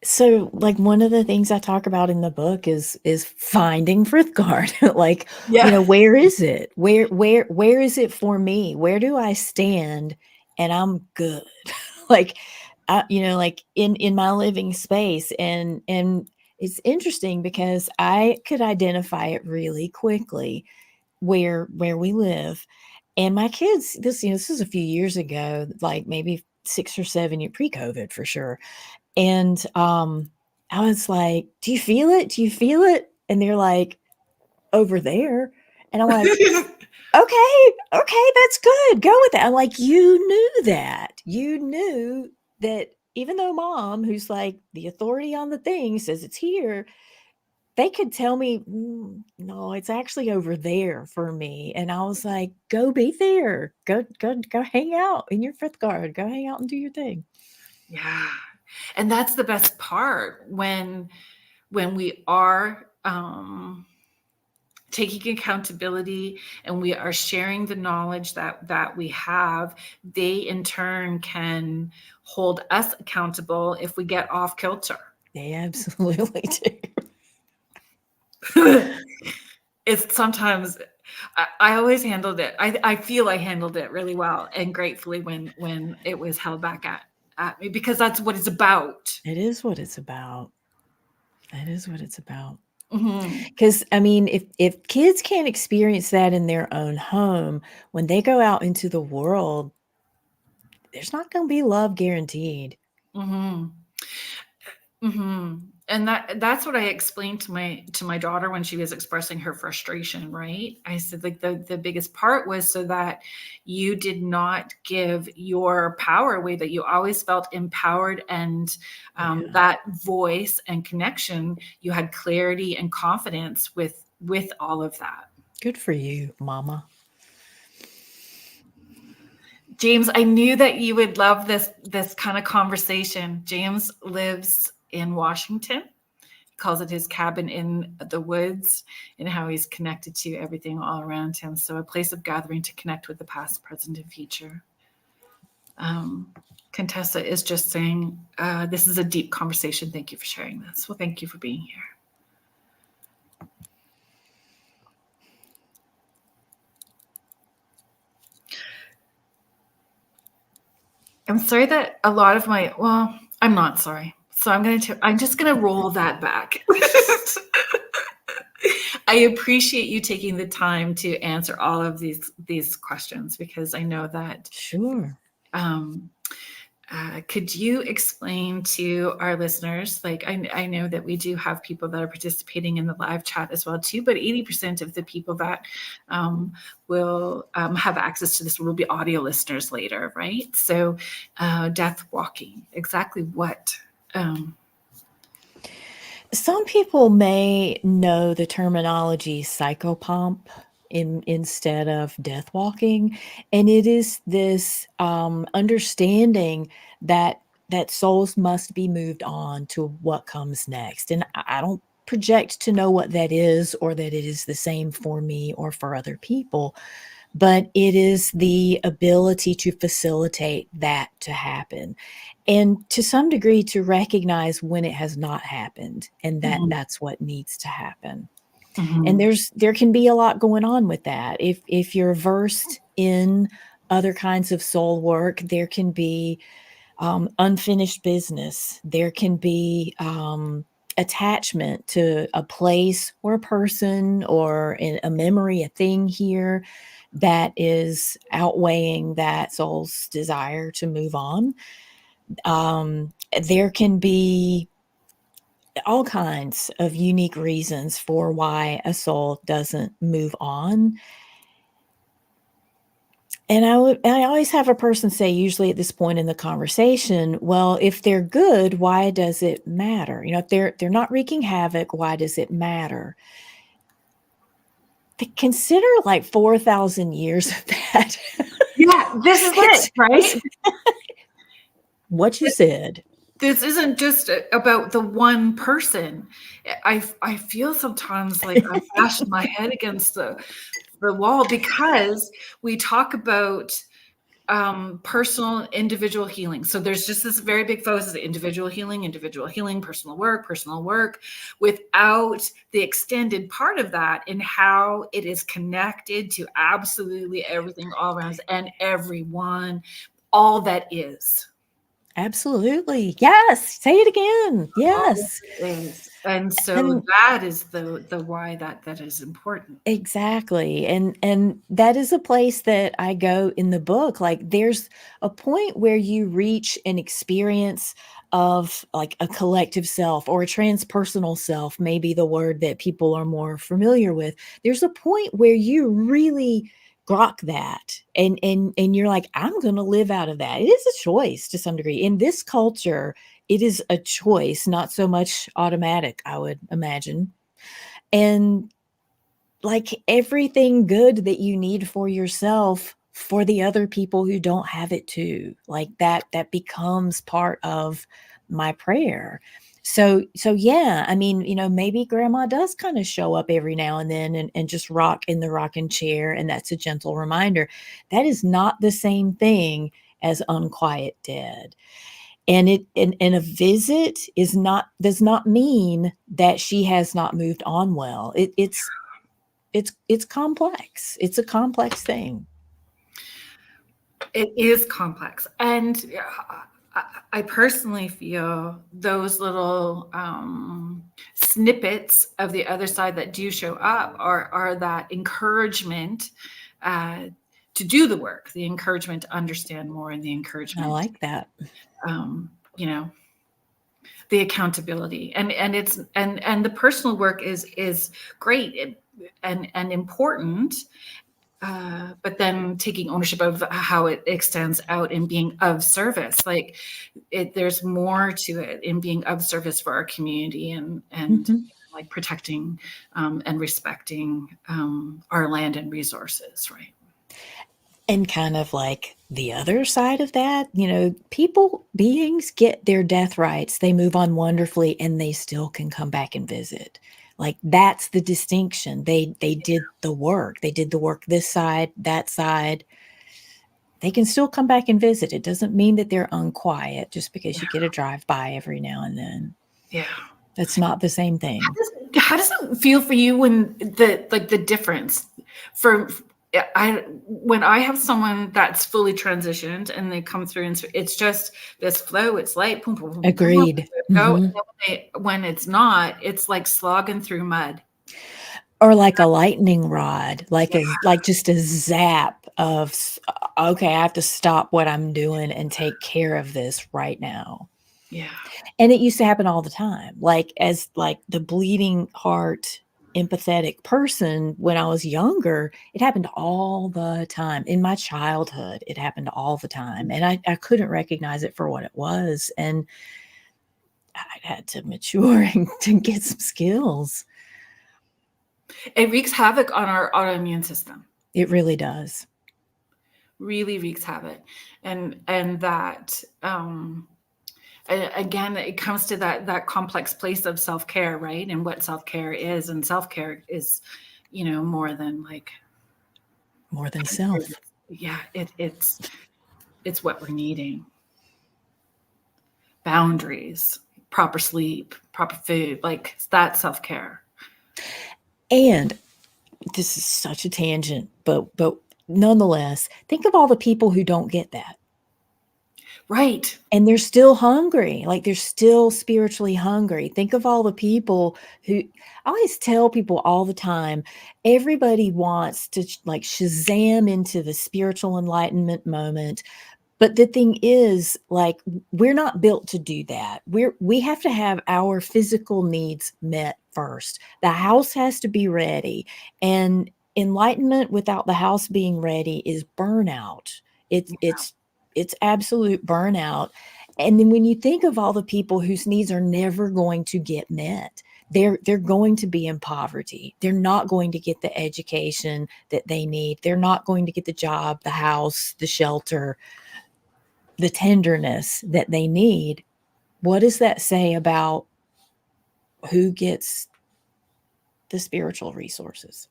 So, like, one of the things I talk about in the book is finding Frithgard. Like, you know, where is it? Where is it for me? Where do I stand and I'm good? Like, like in my living space. And it's interesting because I could identify it really quickly where we live. And my kids, this is a few years ago, like maybe 6 or 7 years pre-COVID for sure. And I was like, do you feel it? Do you feel it? And they're like, over there. And I'm like, okay, that's good. Go with that. I'm like, you knew that. You knew that even though Mom, who's like the authority on the thing, says it's here, they could tell me, no, it's actually over there for me. And I was like, go be there. Go hang out in your Frithgard. Go hang out and do your thing.
Yeah. And that's the best part, when we are taking accountability and we are sharing the knowledge that we have. They in turn can hold us accountable if we get off kilter.
They absolutely do.
It's sometimes I always handled it. I feel I handled it really well and gratefully when it was held back at me, because that's what it's about.
It is what it's about. That is what it's about.
Mm-hmm.
Because I mean, if kids can't experience that in their own home, when they go out into the world, there's not going to be love guaranteed.
Mm-hmm. Mm-hmm. And that's what I explained to my daughter when she was expressing her frustration, right? I said, like, the biggest part was so that you did not give your power away, that you always felt empowered, and that voice and connection, you had clarity and confidence with all of that.
Good for you, Mama.
James, I knew that you would love this kind of conversation. James lives in Washington. He calls it his cabin in the woods, and how he's connected to everything all around him. So a place of gathering to connect with the past, present, and future. Contessa is just saying, this is a deep conversation. Thank you for sharing this. Well, thank you for being here. I'm sorry that a lot of I'm not sorry. So I'm just going to roll that back. I appreciate you taking the time to answer all of these questions, because I know that.
Sure.
Could you explain to our listeners, like, I know that we do have people that are participating in the live chat as well too, but 80% of the people that will have access to this will be audio listeners later, right? So death walking, exactly what?
Some people may know the terminology psychopomp instead of death walking. And it is this understanding that souls must be moved on to what comes next. And I don't project to know what that is, or that it is the same for me or for other people, but it is the ability to facilitate that to happen, and to some degree to recognize when it has not happened, and that that's what needs to happen. And there can be a lot going on with that. If you're versed in other kinds of soul work, there can be unfinished business. There can be attachment to a place or a person or a memory, a thing here that is outweighing that soul's desire to move on. There can be all kinds of unique reasons for why a soul doesn't move on. And I always have a person say, usually at this point in the conversation, well, if they're good, why does it matter? You know, if they're not wreaking havoc, why does it matter? Consider like 4,000 years of that.
Yeah, this is it, right?
What you said.
This isn't just about the one person. I feel sometimes like I'm bashing my head against the wall, because we talk about personal individual healing. So there's just this very big focus of individual healing, personal work, without the extended part of that and how it is connected to absolutely everything all around us and everyone, all that is.
Absolutely. Yes. Say it again. Yes.
And so that is the why that is important.
Exactly. And that is a place that I go in the book. Like, there's a point where you reach an experience of like a collective self or a transpersonal self, maybe the word that people are more familiar with. There's a point where you really grok that and you're like, I'm going to live out of that. It is a choice to some degree. In this culture, it is a choice, not so much automatic, I would imagine. And like everything good that you need for yourself, for the other people who don't have it too, like that becomes part of my prayer. So yeah, I mean, you know, maybe grandma does kind of show up every now and then and just rock in the rocking chair. And that's a gentle reminder. That is not the same thing as unquiet dead. And a visit does not mean that she has not moved on well. It's complex. It's a complex thing.
It is complex. And I personally feel those little snippets of the other side that do show up are that encouragement to do the work, the encouragement to understand more, and the encouragement.
I like that.
You know, the accountability and the personal work is great and important. But then taking ownership of how it extends out and being of service, like there's more to it in being of service for our community and like protecting and respecting our land and resources, right?
And kind of like the other side of that, you know, beings get their death rights, they move on wonderfully, and they still can come back and visit. Like, that's the distinction. They did the work. They did the work this side, that side. They can still come back and visit. It doesn't mean that they're unquiet just because you get a drive-by every now and then.
Yeah.
That's not the same thing.
How does it feel for you when the difference when I have someone that's fully transitioned and they come through and it's just this flow, it's light, boom, boom, boom,
agreed.
Boom, when it's not, it's like slogging through mud,
or like a lightning rod, like just a zap of, okay, I have to stop what I'm doing and take care of this right now.
Yeah.
And it used to happen all the time, like as like the bleeding heart empathetic person when I was younger. It happened all the time. In my childhood, it happened all the time. And I couldn't recognize it for what it was. And I had to mature and to get some skills.
It wreaks havoc on our autoimmune system.
It really does.
Really wreaks havoc. And that, again, it comes to that complex place of self-care, right? And what self-care is. And self-care is, more than
self.
Yeah, it's what we're needing. Boundaries, proper sleep, proper food, like that self-care.
And this is such a tangent, but nonetheless, think of all the people who don't get that.
Right.
And they're still hungry. Like they're still spiritually hungry. Think of all the people who, I always tell people all the time, everybody wants to like Shazam into the spiritual enlightenment moment. But the thing is, like, we're not built to do that. We have to have our physical needs met first. The house has to be ready. And enlightenment without the house being ready is burnout. It's absolute burnout. And then when you think of all the people whose needs are never going to get met, they're going to be in poverty. They're not going to get the education that they need. They're not going to get the job, the house, the shelter, the tenderness that they need. What does that say about who gets the spiritual resources?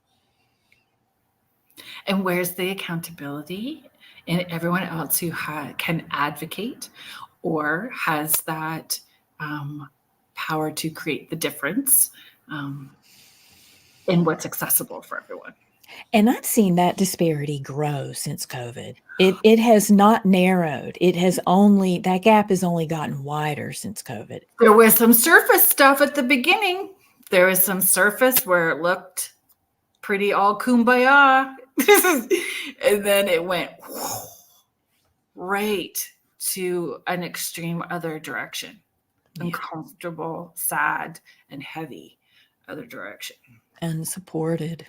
And where's the accountability in everyone else who can advocate or has that power to create the difference in what's accessible for everyone?
And I've seen that disparity grow since COVID. It has not narrowed. That gap has only gotten wider since COVID.
There was some surface stuff at the beginning. There was some surface where it looked pretty all kumbaya. And then it went right to an extreme other direction. Yeah. Uncomfortable, sad, and heavy other direction.
Unsupported.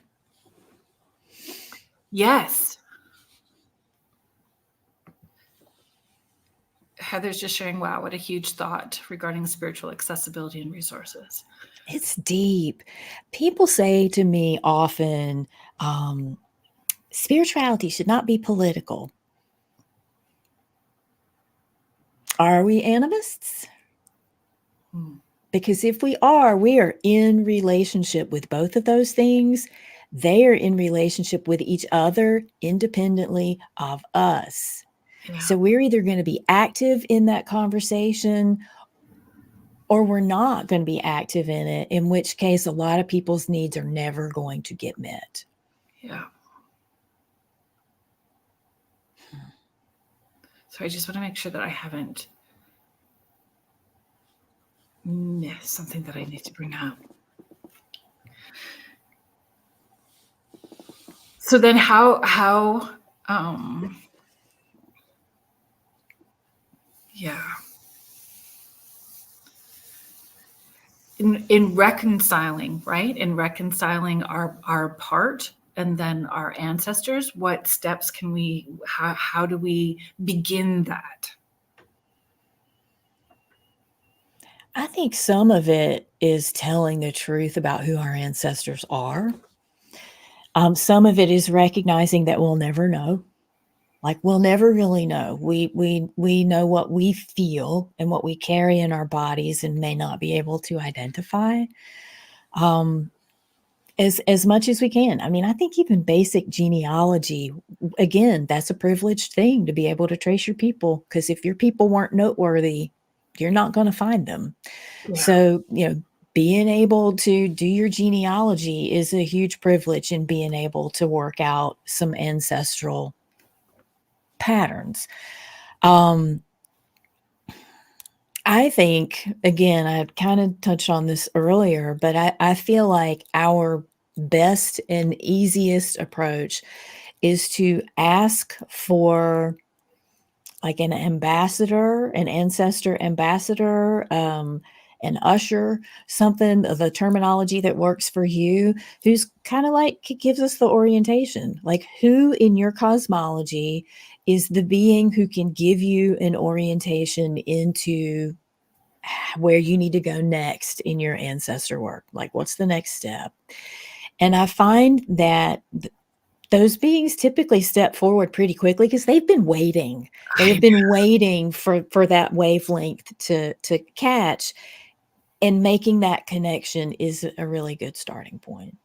Yes. Heather's just sharing, wow, what a huge thought regarding spiritual accessibility and resources.
It's deep. People say to me often, spirituality should not be political. Are we animists? Because if we are in relationship with both of those things. They are in relationship with each other independently of us. Yeah. So we're either going to be active in that conversation or we're not going to be active in it, in which case a lot of people's needs are never going to get met.
Yeah. So I just want to make sure that I haven't missed something that I need to bring up. So then how in reconciling, right? In reconciling our part and then our ancestors, what steps can how do we begin that?
I think some of it is telling the truth about who our ancestors are. Some of it is recognizing that we'll never know. Like we'll never really know. We know what we feel and what we carry in our bodies and may not be able to identify as much as we can. I mean, I think even basic genealogy, again, that's a privileged thing to be able to trace your people, because if your people weren't noteworthy, you're not going to find them. Yeah. So, being able to do your genealogy is a huge privilege in being able to work out some ancestral patterns. I think, again, I kind of touched on this earlier, but I feel like our best and easiest approach is to ask for like an ambassador, an ancestor ambassador, an usher, something of the terminology that works for you, who's kind of like gives us the orientation, like who in your cosmology is the being who can give you an orientation into where you need to go next in your ancestor work. Like what's the next step? And I find that those beings typically step forward pretty quickly because they've been waiting. They have been waiting for that wavelength to catch, and making that connection is a really good starting point.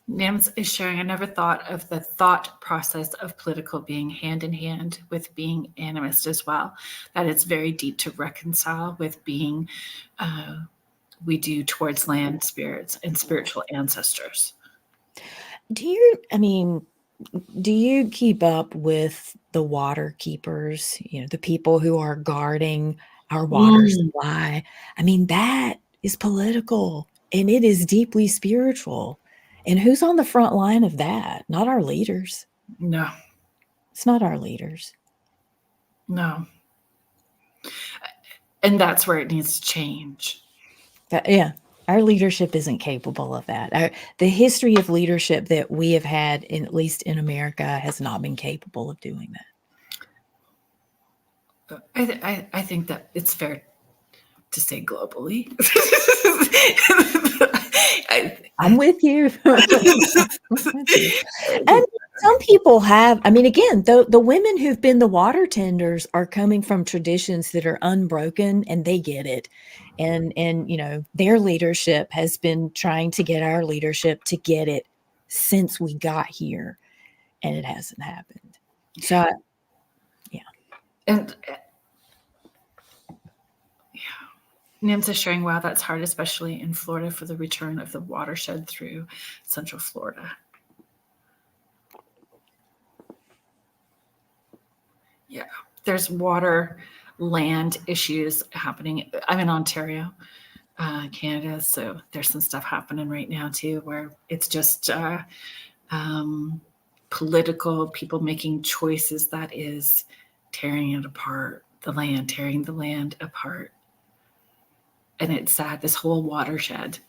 Nams is sharing, I never thought of the thought process of political being hand in hand with being animist as well. That it's very deep to reconcile with being we do towards land spirits and spiritual ancestors.
Do you keep up with the water keepers, the people who are guarding our water supply? I mean, that is political and it is deeply spiritual. And who's on the front line of that? Not our leaders.
No.
It's not our leaders.
No. And that's where it needs to change.
Yeah. Our leadership isn't capable of that. The history of leadership that we have had, at least in America, has not been capable of doing
that. I think that it's fair to say globally.
I'm with you. And some people have, again, the women who've been the water tenders are coming from traditions that are unbroken, and they get it. And their leadership has been trying to get our leadership to get it since we got here, and it hasn't happened. So, yeah.
And Nims is sharing, wow, that's hard, especially in Florida, for the return of the watershed through Central Florida. Yeah, there's water, land issues happening. I'm in Ontario, Canada, so there's some stuff happening right now too, where it's just political people making choices that is tearing it apart, tearing the land apart. And it's sad, this whole watershed.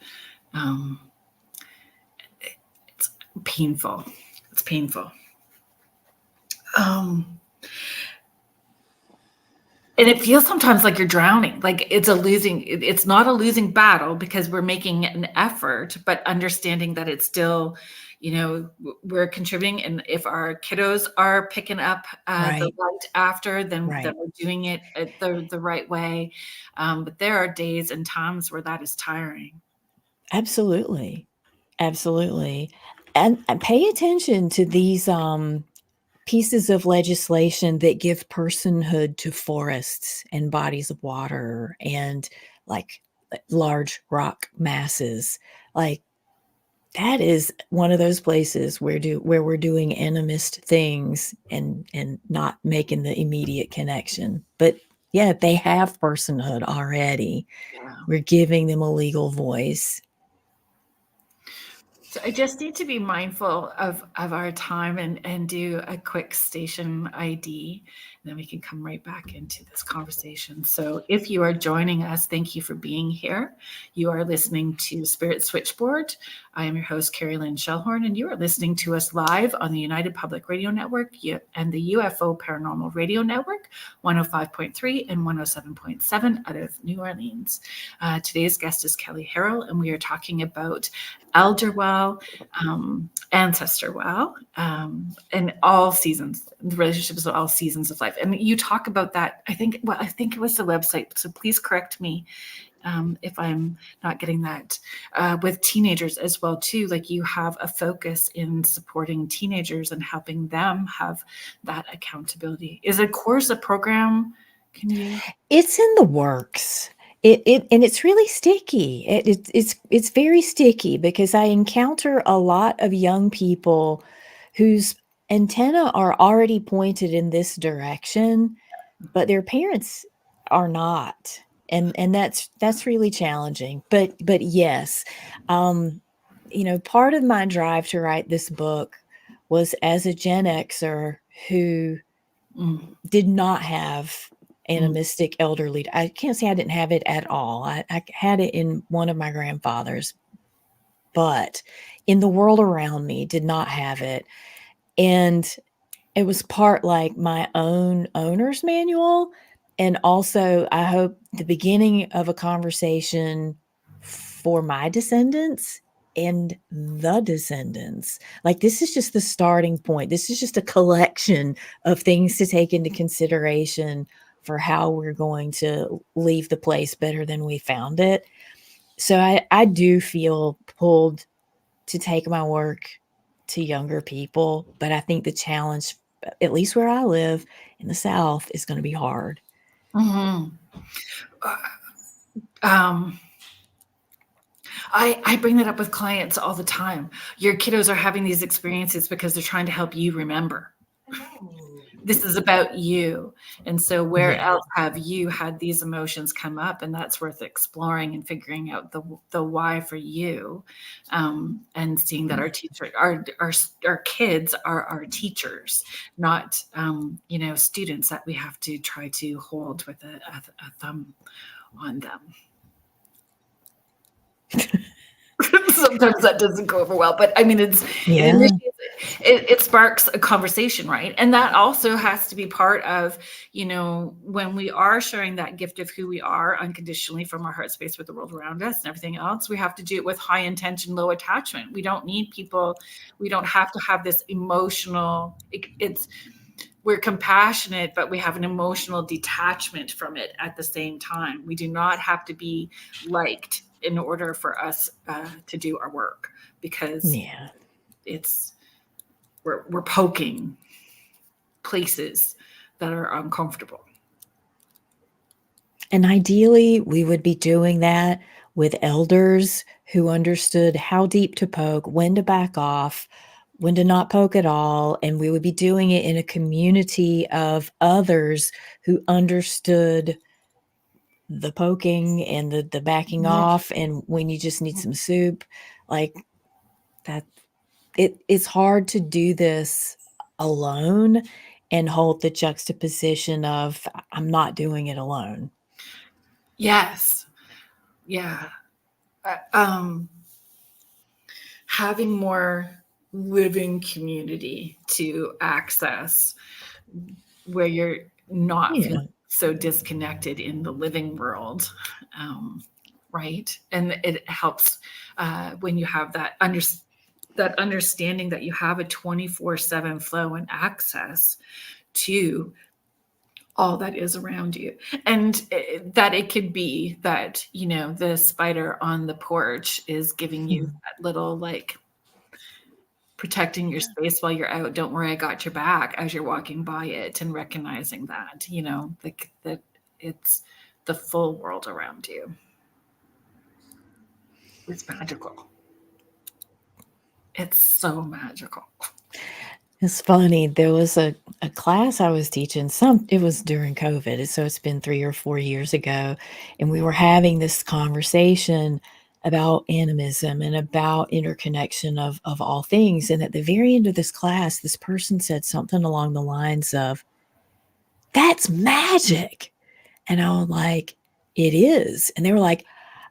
It's painful. It's painful. And it feels sometimes like you're drowning, like it's not a losing battle because we're making an effort, but understanding that it's still, we're contributing. And if our kiddos are picking up the light after, then we're doing it the right way. But there are days and times where that is tiring.
Absolutely. Absolutely. And pay attention to these pieces of legislation that give personhood to forests and bodies of water and like large rock masses. Like, that is one of those places where we're doing animist things and not making the immediate connection. But yeah, they have personhood already. Yeah. We're giving them a legal voice.
So I just need to be mindful of our time and do a quick station ID, and then we can come right back into this conversation. So if you are joining us, thank you for being here. You are listening to Spirit Switchboard. I am your host, Kerrilynn Shellhorn, and you are listening to us live on the United Public Radio Network and the UFO Paranormal Radio Network, 105.3 and 107.7 out of New Orleans. Today's guest is Kelley Harrell, and we are talking about Elder Well, Ancestor Well, and all seasons, the relationships of all seasons of life. And you talk about that, I think it was the website, so please correct me if I'm not getting that, with teenagers as well too. Like, you have a focus in supporting teenagers and helping them have that accountability. Is a course, a program?
It's in the works. And it's really sticky. It's very sticky because I encounter a lot of young people whose antenna are already pointed in this direction, but their parents are not. And that's really challenging. But yes, part of my drive to write this book was as a Gen Xer who did not have animistic elder lead. I can't say I didn't have it at all. I had it in one of my grandfathers, but in the world around me did not have it. And it was part like my own owner's manual. And also, I hope the beginning of a conversation for my descendants and the descendants. Like, this is just the starting point. This is just a collection of things to take into consideration for how we're going to leave the place better than we found it. So I do feel pulled to take my work to younger people, but I think the challenge, at least where I live in the South, is going to be hard.
Mm-hmm. I bring that up with clients all the time. Your kiddos are having these experiences because they're trying to help you remember. This is about you. And so where else have you had these emotions come up? And that's worth exploring and figuring out the why for you. And seeing that our kids are our teachers, not, students that we have to try to hold with a thumb on them. Sometimes that doesn't go over well, but I mean, it sparks a conversation, right? And that also has to be part of, when we are sharing that gift of who we are unconditionally from our heart space with the world around us and everything else, we have to do it with high intention, low attachment. We don't need people. We don't have to have this emotional, we're compassionate, but we have an emotional detachment from it at the same time. We do not have to be liked in order for us to do our work, because we're poking places that are uncomfortable.
And ideally, we would be doing that with elders who understood how deep to poke, when to back off, when to not poke at all. And we would be doing it in a community of others who understood the poking and the backing off, and when you just need some soup, like that. It's hard to do this alone and hold the juxtaposition of I'm not doing it alone.
Yes. Yeah. Having more living community to access, where you're not feeling so disconnected in the living world, right? And it helps when you have that understanding that you have a 24/7 flow and access to all that is around you, and that it could be that the spider on the porch is giving you that little protecting your space while you're out. Don't worry, I got your back, as you're walking by it, and recognizing that, that it's the full world around you. It's magical. It's so magical.
It's funny. There was a class I was teaching. It was during COVID, so it's been 3 or 4 years ago, and we were having this conversation about animism and about interconnection of all things. And at the very end of this class, this person said something along the lines of, "That's magic." And I was like, "It is." And they were like,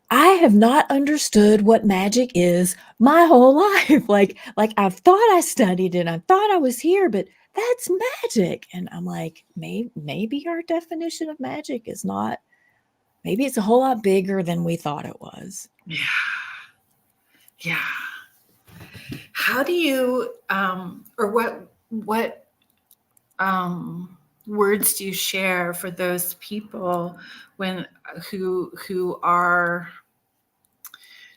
"I have not understood what magic is my whole life. Like I've thought I studied it. I thought I was here, but that's magic." And I'm like, maybe our definition of magic is not, maybe it's a whole lot bigger than we thought it was.
Yeah. Yeah. How do you, or what words do you share for those people who are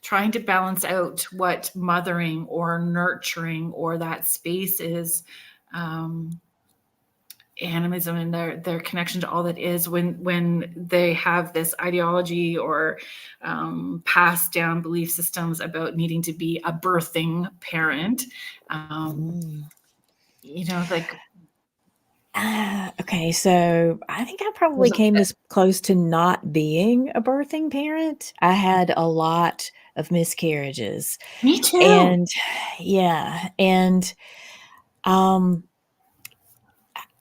trying to balance out what mothering or nurturing or that space is, animism and their connection to all that is, when they have this ideology or passed down belief systems about needing to be a birthing parent,
okay, so I think I probably came this close to not being a birthing parent. I had a lot of miscarriages.
Me too.
And and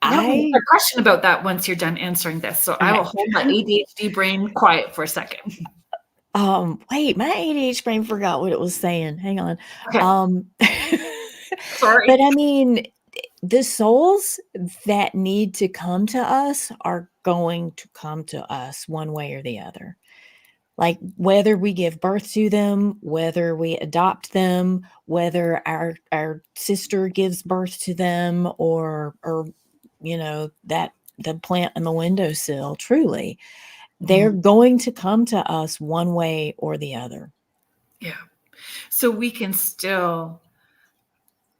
I have a question about that once you're done answering this. So I will hold my ADHD brain quiet for a second.
Wait, my ADHD brain forgot what it was saying. Hang on.
Okay. Sorry.
But I mean, the souls that need to come to us are going to come to us one way or the other. Like whether we give birth to them, whether we adopt them, whether our sister gives birth to them, or that the plant in the windowsill, truly, they're going to come to us one way or the other.
Yeah. So we can still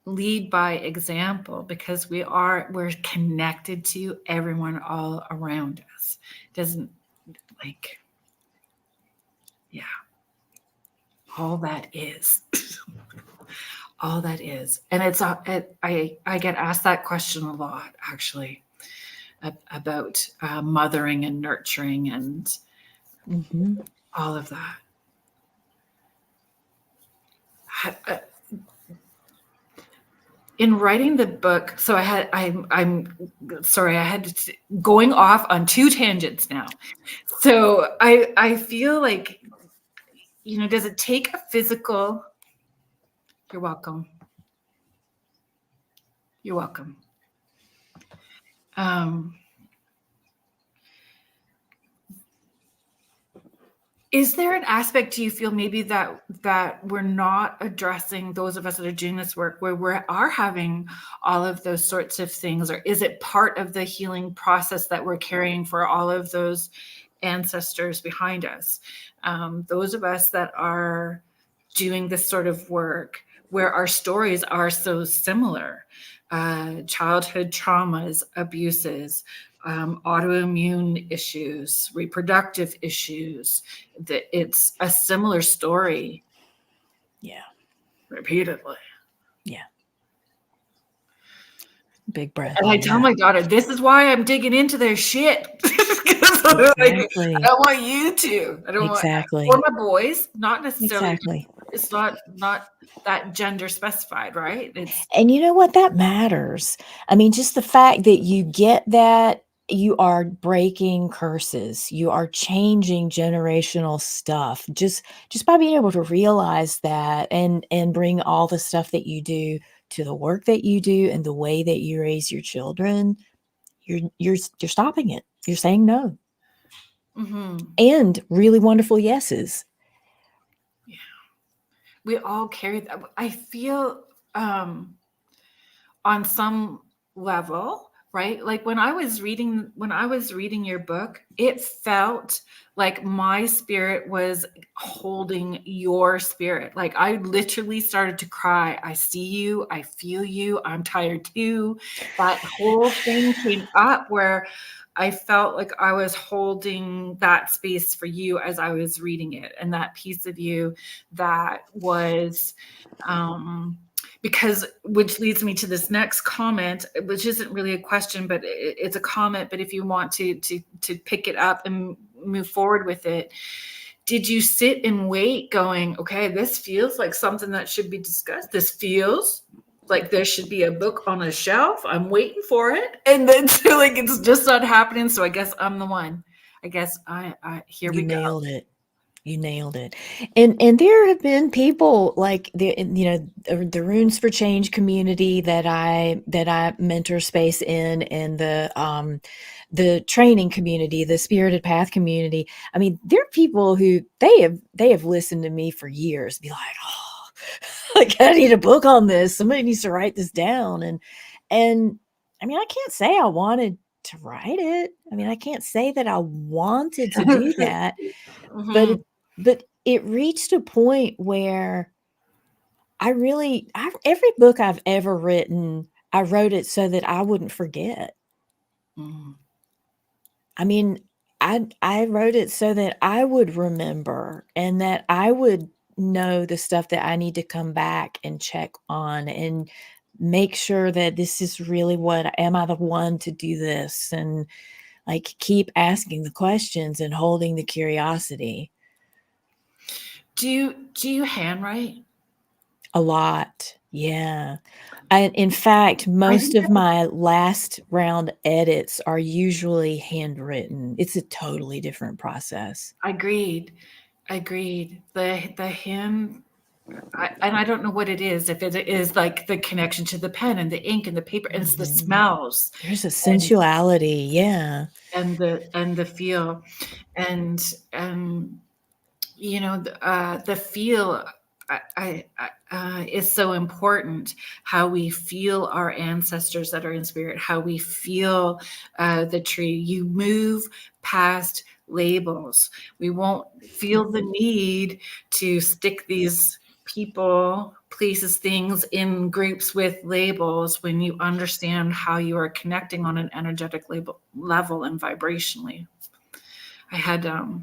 lead by example because we're connected to everyone all around us. Doesn't all that is. All that is. And I get asked that question a lot, actually, about mothering and nurturing and all of that. In writing the book, so I'm sorry, I had going off on 2 tangents now. So I feel like, does it take a physical? You're welcome. You're welcome. Is there an aspect, do you feel maybe that we're not addressing, those of us that are doing this work, where we are having all of those sorts of things? Or is it part of the healing process that we're carrying for all of those ancestors behind us? Those of us that are doing this sort of work where our stories are so similar, childhood traumas, abuses, autoimmune issues, reproductive issues, that it's a similar story.
Yeah.
Repeatedly.
Yeah. Big breath.
And I tell my daughter, this is why I'm digging into their shit.
Exactly.
I don't want you to. I don't
exactly.
want, or my boys, not necessarily.
Exactly.
It's not that gender specified, right?
And you know what? That matters. I mean, just the fact that you get that, you are breaking curses, you are changing generational stuff just by being able to realize that and bring all the stuff that you do to the work that you do and the way that you raise your children. You're stopping it. You're saying no. And really wonderful yeses.
Yeah. We all carry that. I feel on some level, right? Like when I was reading your book, it felt like my spirit was holding your spirit. Like I literally started to cry. I see you, I feel you, I'm tired too. That whole thing came up where I felt like I was holding that space for you as I was reading it, and that piece of you that was because, which leads me to this next comment, which isn't really a question, but it's a comment. But if you want to pick it up and move forward with it, did you sit and wait going, okay, this feels like something that should be discussed. This feels like there should be a book on a shelf. I'm waiting for it. And then so like it's just not happening. So I guess I'm the one. I guess here we go.
You nailed it. And there have been people like the Runes for Change community that I mentor space in, and the training community, the Spirited Path community. I mean, there are people who they have listened to me for years, be like, oh, like I need a book on this. Somebody needs to write this down. And I mean, I can't say I wanted to write it. I mean, I can't say that I wanted to do that, but it reached a point where every book I've ever written, I wrote it so that I wouldn't forget. I mean, I wrote it so that I would remember and that I would know the stuff that I need to come back and check on and make sure that this is really am I the one to do this? And like keep asking the questions and holding the curiosity.
Do you handwrite?
A lot. Yeah. In fact, most of my last round edits are usually handwritten. It's a totally different process.
Agreed. The hand, and I don't know what it is. If it is like the connection to the pen and the ink and the paper, and it's the smells.
There's a sensuality, yeah.
And the feel, and the feel is so important. How we feel our ancestors that are in spirit, how we feel the tree. You move past labels. We won't feel the need to stick these people, places, things in groups with labels when you understand how you are connecting on an energetic level and vibrationally. I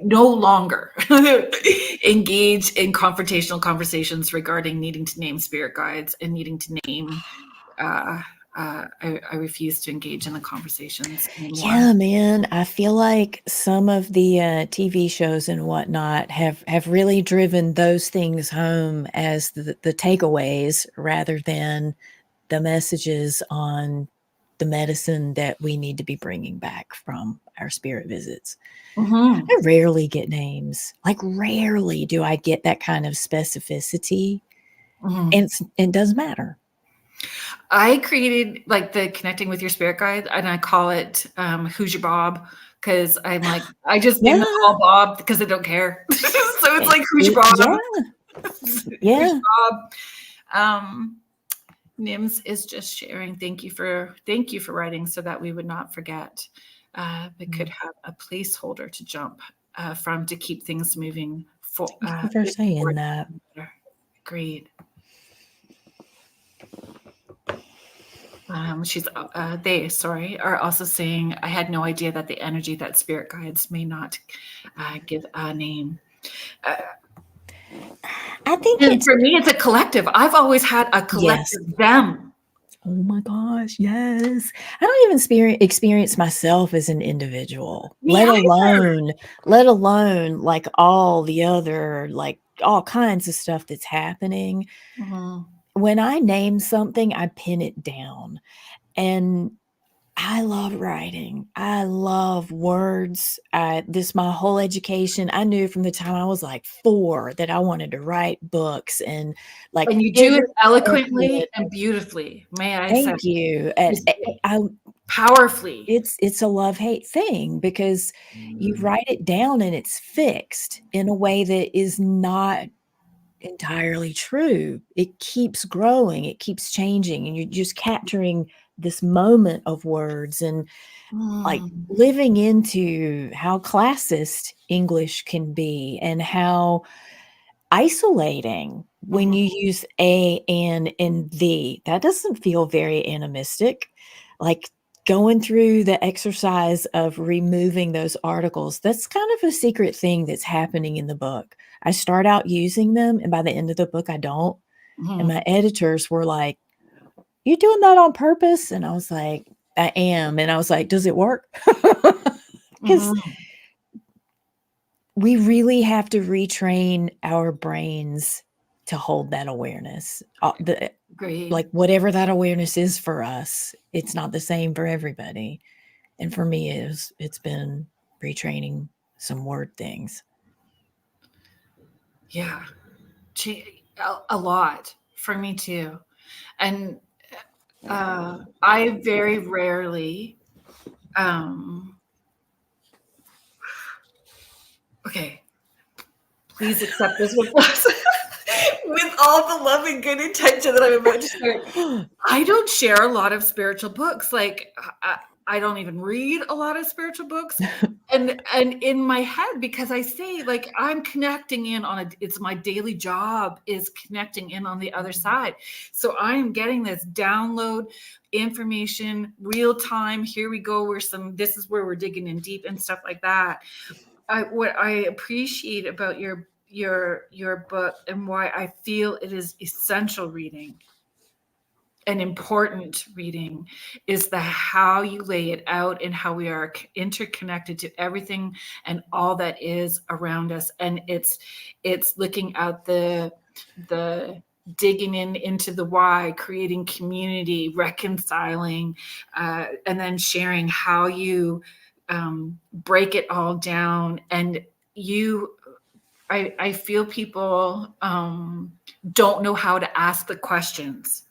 no longer engage in confrontational conversations regarding needing to name spirit guides and needing to name. I refuse to engage in the conversations anymore.
Yeah, man. I feel like some of the TV shows and whatnot have really driven those things home as the takeaways rather than the messages on the medicine that we need to be bringing back from our spirit visits.
Mm-hmm.
I rarely get names. Like, rarely do I get that kind of specificity.
Mm-hmm.
And it doesn't matter.
I created like the connecting with your spirit guide, and I call it Who's Your Bob? Because I'm like, I just name them all Bob because I don't care. So it's like, Who's Your Bob?
Yeah.
Who's your Bob? Nims is just sharing. Thank you for writing so that we would not forget. But could have a placeholder to jump from to keep things moving forward.
Thank you for saying that.
Agreed. They are also saying, I had no idea that the energy that spirit guides may not give a name.
I think
for me, it's a collective. I've always had a collective them.
Oh my gosh, yes. I don't even experience myself as an individual, let alone like all the other, like all kinds of stuff that's happening.
Mm-hmm.
When I name something, I pin it down. And I love writing. I love words. My whole education, I knew from the time I was like 4 that I wanted to write books and like.
And you do it eloquently and beautifully. May I say?
Thank you.
Powerfully.
It's a love-hate thing because you write it down and it's fixed in a way that is not entirely true. It keeps growing, it keeps changing, and you're just capturing this moment of words and like living into how classist English can be and how isolating when you use a, and the. That doesn't feel very animistic. Like going through the exercise of removing those articles, that's kind of a secret thing that's happening in the book. I start out using them, and by the end of the book, I don't. And my editors were like, "You doing that on purpose?" And I was like, "I am." And I was like, "Does it work?" Because we really have to retrain our brains to hold that awareness. Like whatever that awareness is for us, it's not the same for everybody. And for me, it's been retraining some word things.
Yeah, a lot for me too. And I very rarely, okay, please accept this with all the love and good intention that I'm about to share. I don't share a lot of spiritual books. Like I don't even read a lot of spiritual books. And in my head, because I say like I'm connecting in on it's my daily job is connecting in on the other side. So I am getting this download information real time. Here we go. This is where we're digging in deep and stuff like that. What I appreciate about your book and why I feel it is essential reading and important reading is how you lay it out and how we are interconnected to everything and all that is around us. And it's looking at the digging into the why, creating community, reconciling, and then sharing how you break it all down. And I feel people don't know how to ask the questions.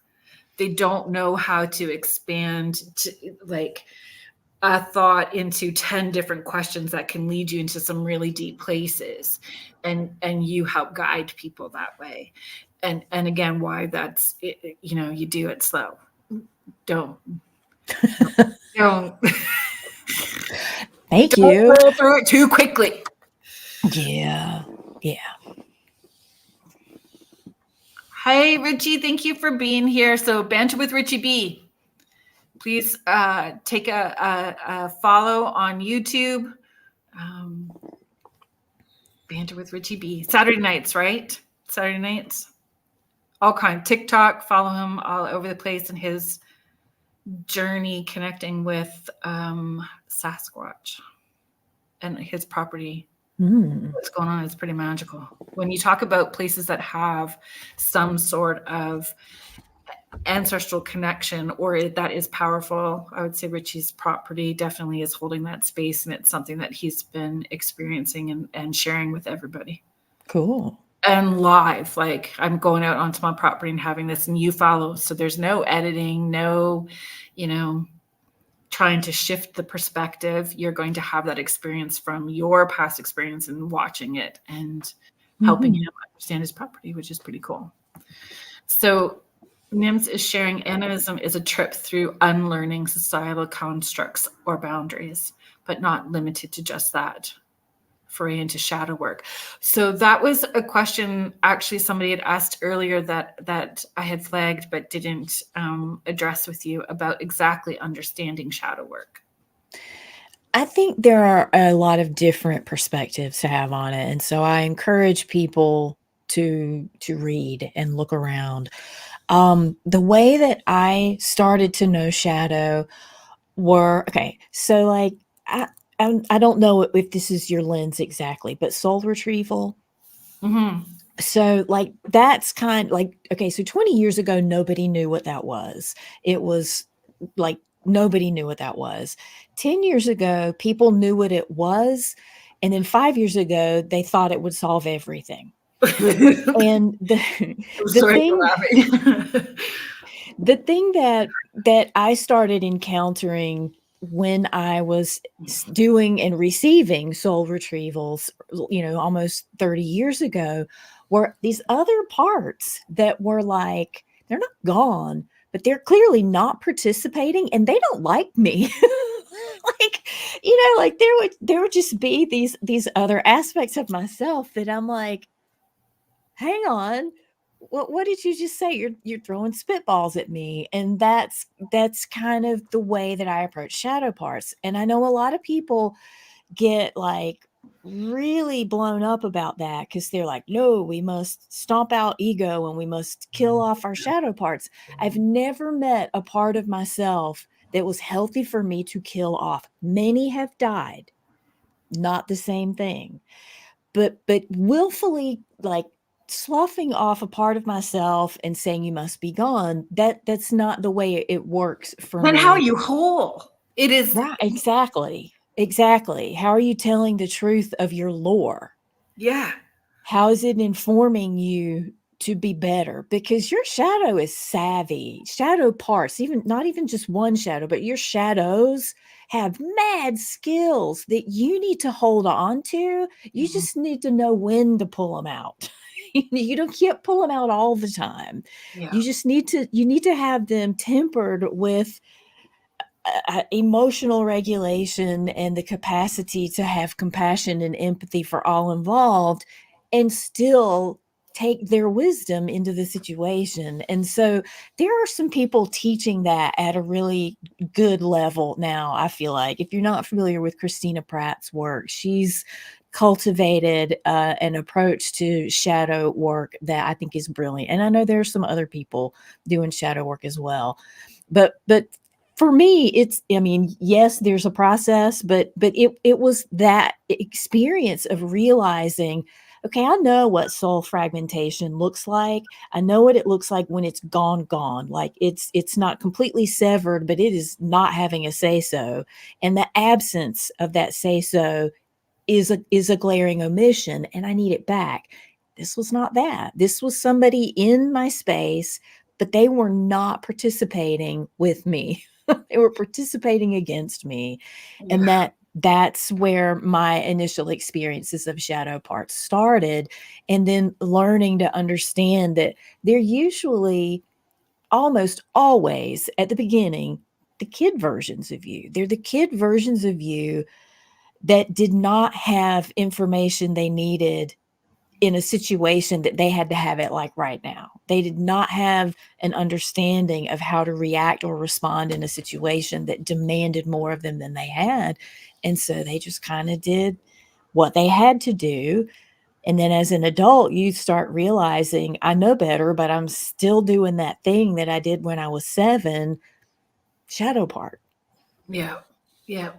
They don't know how to expand to like a thought into 10 different questions that can lead you into some really deep places, and you help guide people that way. And again, why that's it, you know, you do it slow. Don't
Thank
don't
you.
roll through it too quickly.
Yeah.
Hey Richie, thank you for being here. So Banter with Richie B. Please take a follow on YouTube. Banter with Richie B. Saturday nights, right? Saturday nights. All kind. TikTok, follow him all over the place in his journey connecting with Sasquatch and his property. What's going on is pretty magical. When you talk about places that have some sort of ancestral connection, or that is powerful, I would say Richie's property definitely is holding that space, and it's something that he's been experiencing and sharing with everybody.
Cool.
And live, like I'm going out onto my property and having this, and you follow. So there's no editing, no, you know, trying to shift the perspective. You're going to have that experience from your past experience and watching it and helping him understand his property, which is pretty cool. So Nims is sharing animism is a trip through unlearning societal constructs or boundaries, but not limited to just that. Foray into shadow work. So that was a question actually somebody had asked earlier that I had flagged but didn't address with you about exactly understanding shadow work.
I think there are a lot of different perspectives to have on it, and so I encourage people to read and look around. The way that I started to know shadow so like I don't know if this is your lens exactly, but soul retrieval. So like that's kind like, okay, so 20 years ago, nobody knew what that was. It was like nobody knew what that was. 10 years ago, people knew what it was. And then 5 years ago, they thought it would solve everything. And the thing that I started encountering when I was doing and receiving soul retrievals, you know, almost 30 years ago, were these other parts that were like, they're not gone, but they're clearly not participating and they don't like me. Like, you know, like there would just be these other aspects of myself that I'm like, hang on, what did you just say? You're throwing spitballs at me. And that's kind of the way that I approach shadow parts. And I know a lot of people get like really blown up about that because they're like, no, we must stomp out ego and we must kill off our shadow parts. I've never met a part of myself that was healthy for me to kill off. Many have died, not the same thing, but willfully like sloughing off a part of myself and saying you must be gone, that's not the way it works for me.
Then how are you whole? It is
right. Exactly. How are you telling the truth of your lore?
Yeah.
How is it informing you to be better? Because your shadow is savvy. Shadow parts, even not even just one shadow, but your shadows have mad skills that you need to hold on to. You just need to know when to pull them out. You can't pull them out all the time.
Yeah.
You need to have them tempered with emotional regulation and the capacity to have compassion and empathy for all involved and still take their wisdom into the situation. And so there are some people teaching that at a really good level now. I feel like if you're not familiar with Christina Pratt's work, she's cultivated an approach to shadow work that I think is brilliant. And I know there are some other people doing shadow work as well. But for me, yes, there's a process, but it was that experience of realizing, okay, I know what soul fragmentation looks like. I know what it looks like when it's gone. Like it's not completely severed, but it is not having a say-so. And the absence of that say-so is a glaring omission, and I need it back. This was not that. This was somebody in my space, but they were not participating with me. They were participating against me. And
Yeah.
that's where my initial experiences of shadow parts started. And then learning to understand that they're usually almost always at the beginning the kid versions of you. They're the kid versions of you that did not have information they needed in a situation that they had to have it like right now. They did not have an understanding of how to react or respond in a situation that demanded more of them than they had. And so they just kind of did what they had to do. And then as an adult, you start realizing, I know better, but I'm still doing that thing that I did when I was 7, shadow part.
Yeah. Yeah.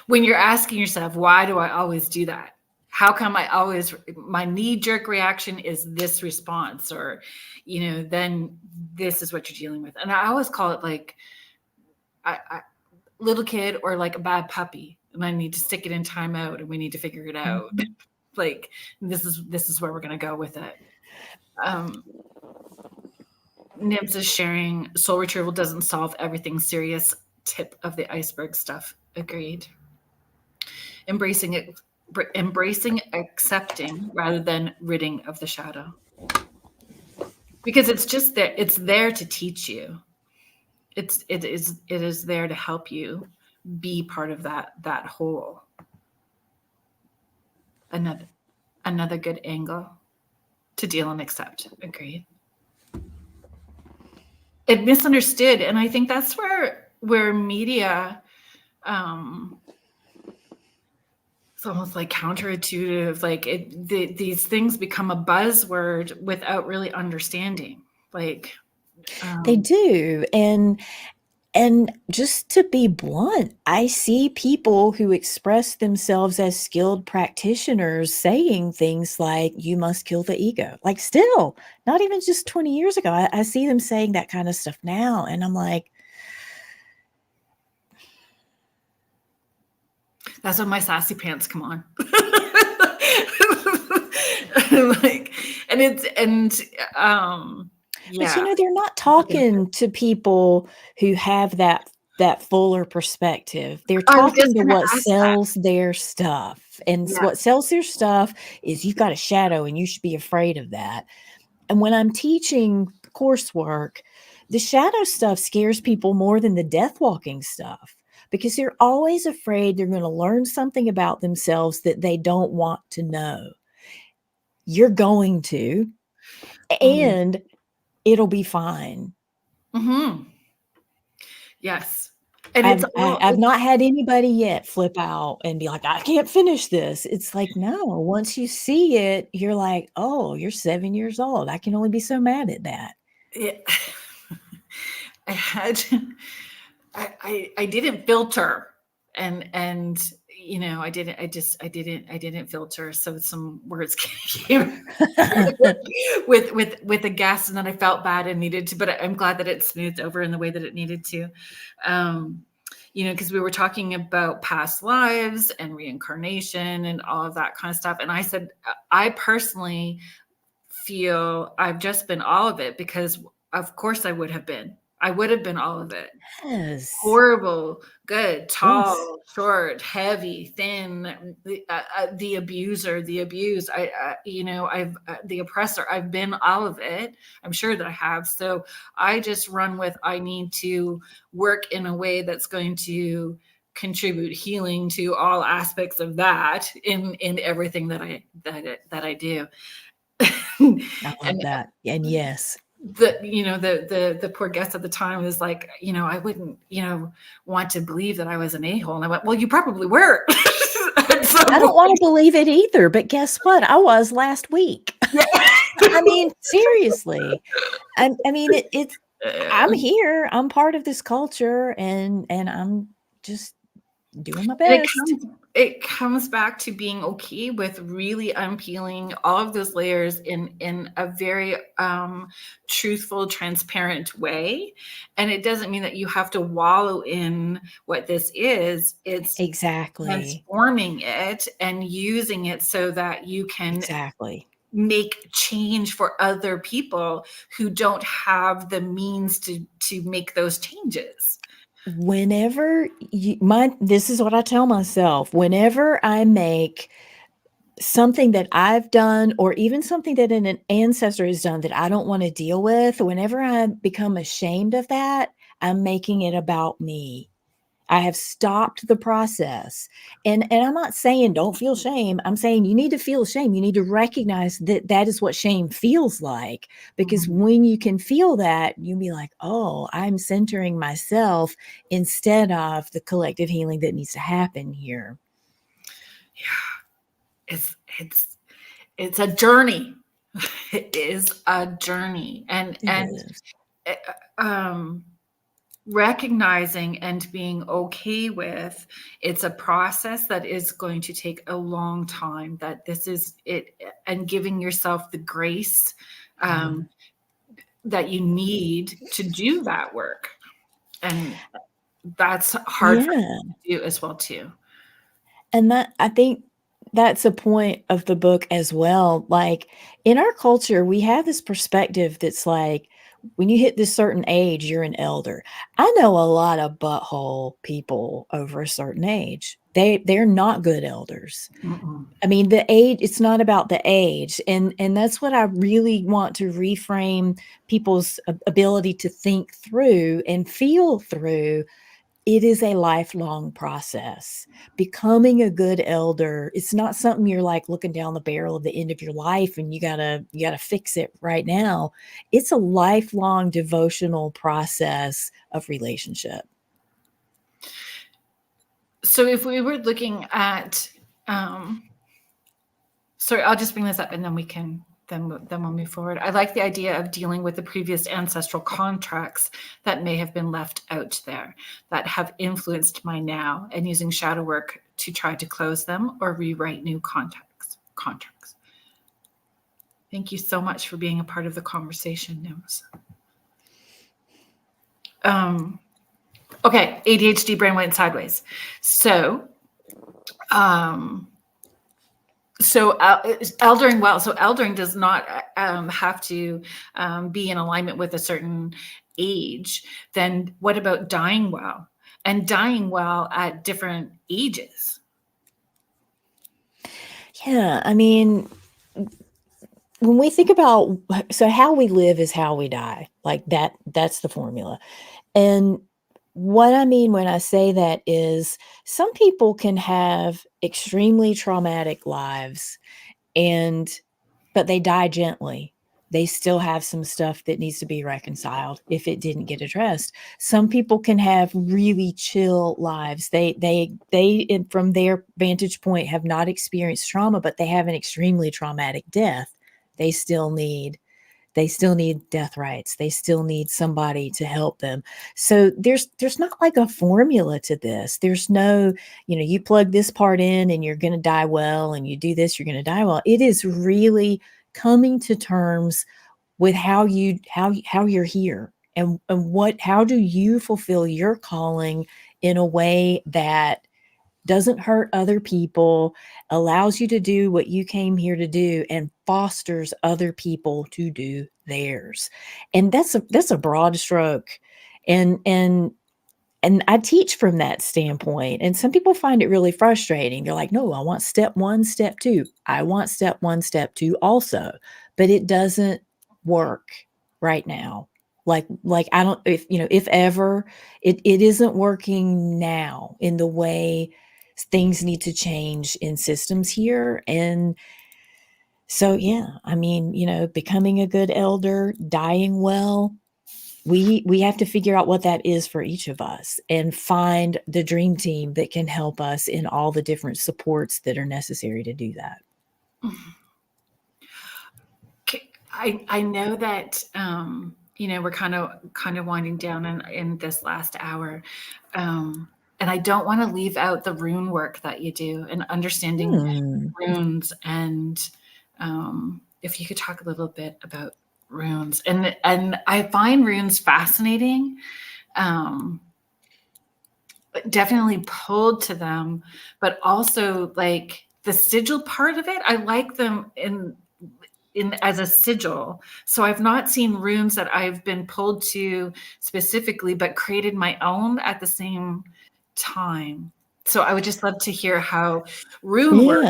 When you're asking yourself, why do I always do that? How come my knee-jerk reaction is this response? Or, then this is what you're dealing with. And I always call it like I little kid or like a bad puppy. And I need to stick it in timeout and we need to figure it out.
Mhm.
Like this is where we're gonna go with it. Nibs is sharing soul retrieval doesn't solve everything. Serious tip of the iceberg stuff. Agreed. Embracing, accepting rather than ridding of the shadow. Because it's just there, it's there to teach you. It is there to help you be part of that whole. Another good angle to deal and accept. Agreed. It misunderstood, and I think that's where media it's almost like counterintuitive, like these things become a buzzword without really understanding. Like
They do. And just to be blunt, I see people who express themselves as skilled practitioners saying things like, you must kill the ego. Like, still, not even just 20 years ago. I see them saying that kind of stuff now. And I'm like,
that's when my sassy pants come on. Like,
but
yeah.
they're not talking to people who have that fuller perspective. They're
I was
talking
just
to
gonna
what
ask that.
sells their stuff. And
Yeah.
what sells their stuff is you've got a shadow and you should be afraid of that. And when I'm teaching coursework, the shadow stuff scares people more than the death walking stuff because they're always afraid they're going to learn something about themselves that they don't want to know. You're going to, and it'll be fine.
Mm-hmm. Yes. And
I've not had anybody yet flip out and be like, I can't finish this. It's like, no, once you see it, you're like, oh, you're 7 years old. I can only be so mad at that.
Yeah. I didn't filter and I didn't filter. So some words came with a guess, and then I felt bad and needed to, but I'm glad that it smoothed over in the way that it needed to. Because we were talking about past lives and reincarnation and all of that kind of stuff. And I said, I personally feel I've just been all of it because of course I would have been all of it.
Yes.
Horrible, good, tall,
Yes.
short, heavy, thin, the abuser, the abused. I've the oppressor. I've been all of it. I'm sure that I have. So I just run with. I need to work in a way that's going to contribute healing to all aspects of that in everything that I do.
I love that. And yes.
The poor guest at the time was like, I wouldn't, want to believe that I was an a-hole. And I went, well, you probably were.
I don't want to believe it either, but guess what? I was last week. I mean, seriously. I mean, it's I'm here. I'm part of this culture, and I'm just doing my best.
It comes back to being okay with really unpeeling all of those layers in a very truthful, transparent way. And it doesn't mean that you have to wallow in what this is. It's
Exactly.
transforming it and using it so that you can make change for other people who don't have the means to make those changes.
whenever this is what I tell myself, whenever I make something that I've done, or even something that an ancestor has done that I don't want to deal with, whenever I become ashamed of that, I'm making it about me. I have stopped the process. And I'm not saying don't feel shame. I'm saying you need to feel shame. You need to recognize that that is what shame feels like. Because when you can feel that, you'll be like, oh, I'm centering myself instead of the collective healing that needs to happen here.
Yeah. It's a journey. It is a journey. And recognizing and being okay with it's a process that is going to take a long time, that this is it, and giving yourself the grace that you need to do that work. And that's hard for you to do as well too.
And that, I think that's a point of the book as well. Like, in our culture, we have this perspective that's like, when you hit this certain age, you're an elder. I know a lot of butthole people over a certain age. They're not good elders. I mean, the age, it's not about the age. And that's what I really want to reframe people's ability to think through and feel through. It is a lifelong process. Becoming a good elder, it's not something you're like looking down the barrel of the end of your life and you gotta fix it right now. It's a lifelong devotional process of relationship.
So if we were looking at, sorry, I'll just bring this up and then we can, then we'll move forward. I like the idea of dealing with the previous ancestral contracts that may have been left out there, that have influenced my now, and using shadow work to try to close them or rewrite new contracts. Thank you so much for being a part of the conversation, Nims. Okay, ADHD brain went sideways. So eldering well. So eldering does not have to be in alignment with a certain age. Then what about dying well? And dying well at different ages?
Yeah, I mean, when we think about, so how we live is how we die. Like that's the formula. And what I mean when I say that is, some people can have extremely traumatic lives, but they die gently. They still have some stuff that needs to be reconciled if it didn't get addressed. Some people can have really chill lives. They from their vantage point have not experienced trauma, but they have an extremely traumatic death. They still need death rights. They still need somebody to help them. So there's not like a formula to this. There's no, you plug this part in and you're going to die well, and you do this, you're going to die well. It is really coming to terms with how you're here, and how do you fulfill your calling in a way that doesn't hurt other people, allows you to do what you came here to do, and fosters other people to do theirs. And that's a broad stroke. And I teach from that standpoint. And some people find it really frustrating. They're like, no, I want step 1, step 2. I want step 1, step 2 also, but it doesn't work right now. Like I don't, if ever, it isn't working now in the way things need to change in systems here. And so, yeah, I mean, becoming a good elder, dying well, we have to figure out what that is for each of us, and find the dream team that can help us in all the different supports that are necessary to do that.
I know that, we're kind of winding down in this last hour. And I don't want to leave out the rune work that you do, and understanding runes. And if you could talk a little bit about runes. And I find runes fascinating. Definitely pulled to them, but also like the sigil part of it. I like them as a sigil. So I've not seen runes that I've been pulled to specifically, but created my own at the same time. So I would just love to hear how rune work,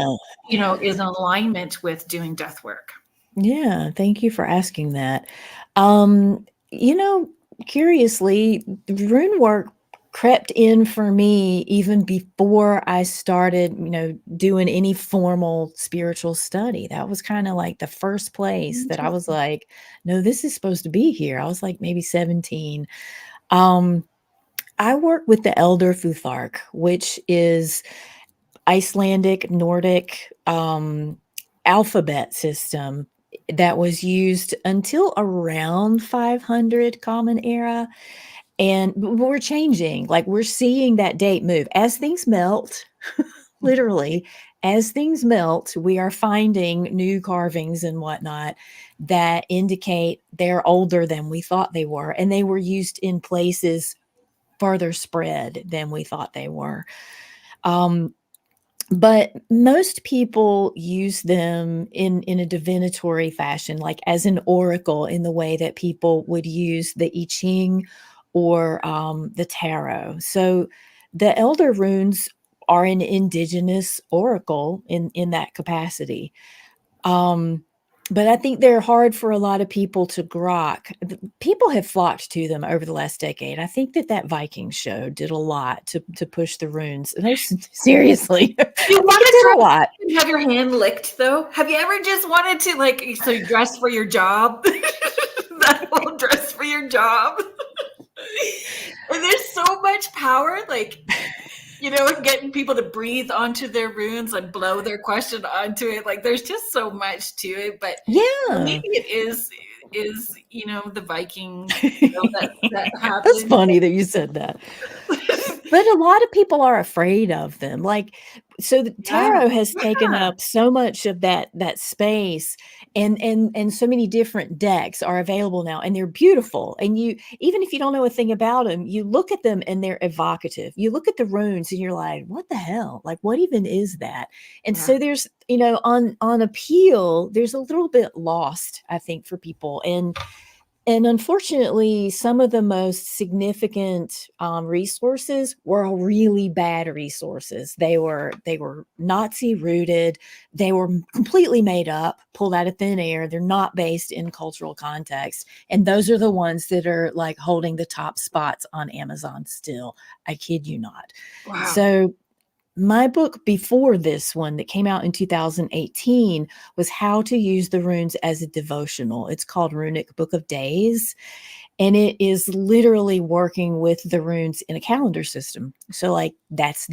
is in alignment with doing death work.
Yeah, thank you for asking that. Curiously, rune work crept in for me even before I started, doing any formal spiritual study. That was kind of like the first place that I was like, no, this is supposed to be here. I was like maybe 17. I work with the Elder Futhark, which is Icelandic, Nordic alphabet system that was used until around 500 Common Era. And we're changing, like we're seeing that date move as things melt, literally, as things melt, we are finding new carvings and whatnot that indicate they're older than we thought they were. And they were used in places farther spread than we thought they were. But most people use them in a divinatory fashion, like as an oracle, in the way that people would use the I Ching or the tarot. So the elder runes are an indigenous oracle in that capacity. But I think they're hard for a lot of people to grok. People have flocked to them over the last decade. I think that Viking show did a lot to push the runes. No, seriously,
You want to
did a lot.
Have your hand licked though? Have you ever just wanted to so you dress for your job? That whole dress for your job. And there's so much power, getting people to breathe onto their runes and blow their question onto it. Like there's just so much to it. But maybe it is the Viking that happened.
That's funny that you said that. But a lot of people are afraid of them. So the tarot has taken up so much of that space, and so many different decks are available now, and they're beautiful. And you, even if you don't know a thing about them, you look at them and they're evocative. You look at the runes and you're like, what the hell? Like, what even is that? And so there's, on appeal, there's a little bit lost, I think, for people. And unfortunately, some of the most significant resources were really bad resources. They were Nazi rooted. They were completely made up, pulled out of thin air. They're not based in cultural context. And those are the ones that are like holding the top spots on Amazon still. I kid you not.
Wow.
So my book before this one that came out in 2018 was How to Use the Runes as a Devotional. It's called Runic Book of Days, and it is literally working with the runes in a calendar system. So that's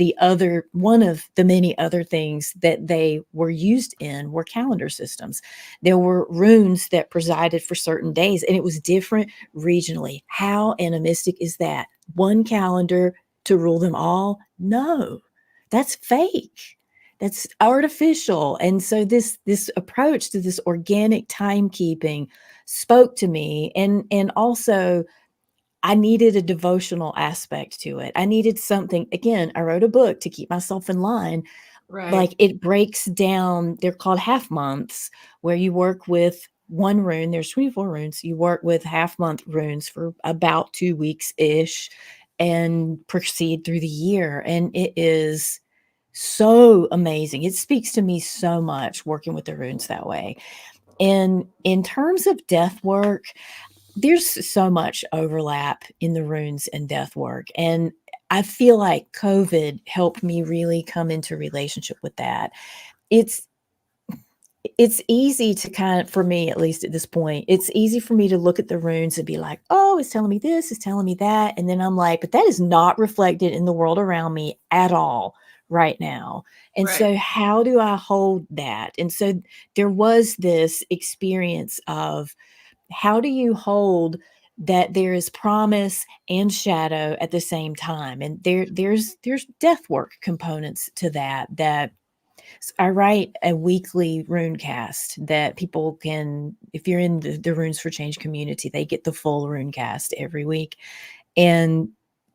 one of the many other things that they were used in were calendar systems. There were runes that presided for certain days, and it was different regionally. How animistic is that? One calendar to rule them all? No. That's fake. That's artificial. And so this approach to this organic timekeeping spoke to me. And also I needed a devotional aspect to it. I needed something. Again, I wrote a book to keep myself in line.
Right.
Like it breaks down, they're called half months, where you work with one rune. There's 24 runes. You work with half month runes for about 2 weeks-ish and proceed through the year. And it is so amazing. It speaks to me so much working with the runes that way. And in terms of death work, there's so much overlap in the runes and death work. And I feel like COVID helped me really come into relationship with that. It's easy to for me, at least at this point, it's easy for me to look at the runes and be like, oh, it's telling me this, it's telling me that. And then I'm like, but that is not reflected in the world around me at all right now. And so how do I hold that? And so there was this experience of how do you hold that there is promise and shadow at the same time? And there's death work components to that I write a weekly rune cast that people can, if you're in the Runes for Change community, they get the full rune cast every week. And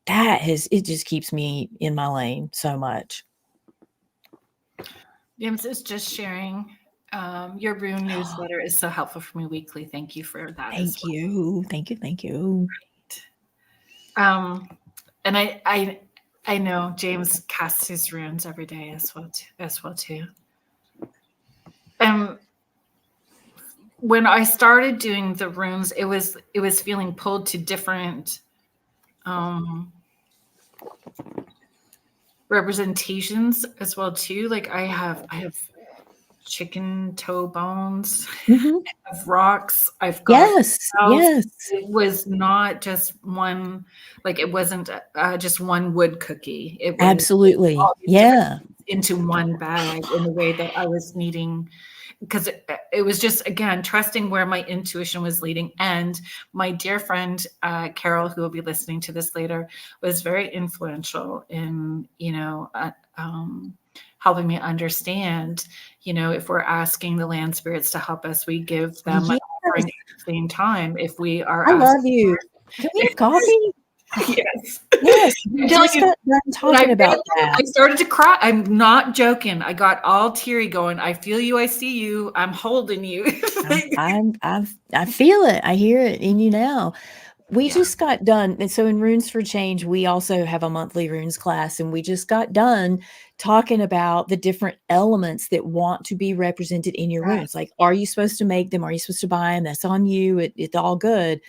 it just keeps me in my lane so much.
James is just sharing Your Rune newsletter is so helpful for me weekly. Thank you for that.
Thank you. Thank you. Thank you.
And I know James casts his runes every day as well too. When I started doing the runes, it was feeling pulled to different representations as well too. Like I have chicken toe bones.
Mm-hmm.
I have rocks. I've got
Yes. Yes.
It was not just one, like it wasn't just one wood cookie. It was
Absolutely. Yeah.
into one bag in the way that I was needing, because it was just, again, trusting where my intuition was leading. And my dear friend, Carol, who will be listening to this later, was very influential in, helping me understand, if we're asking the land spirits to help us, we give them an offering at the same time. If we are
I love you. Can we have coffee?
Yes.
Yes. We just got done talking about that.
I started to cry. I'm not joking. I got all teary going, I feel you. I see you. I'm holding you.
I feel it. I hear it in you now. We just got done. And so in Runes for Change, we also have a monthly runes class, and we just got done talking about the different elements that want to be represented in your runes. Like, are you supposed to make them? Are you supposed to buy them? That's on you. It's all good.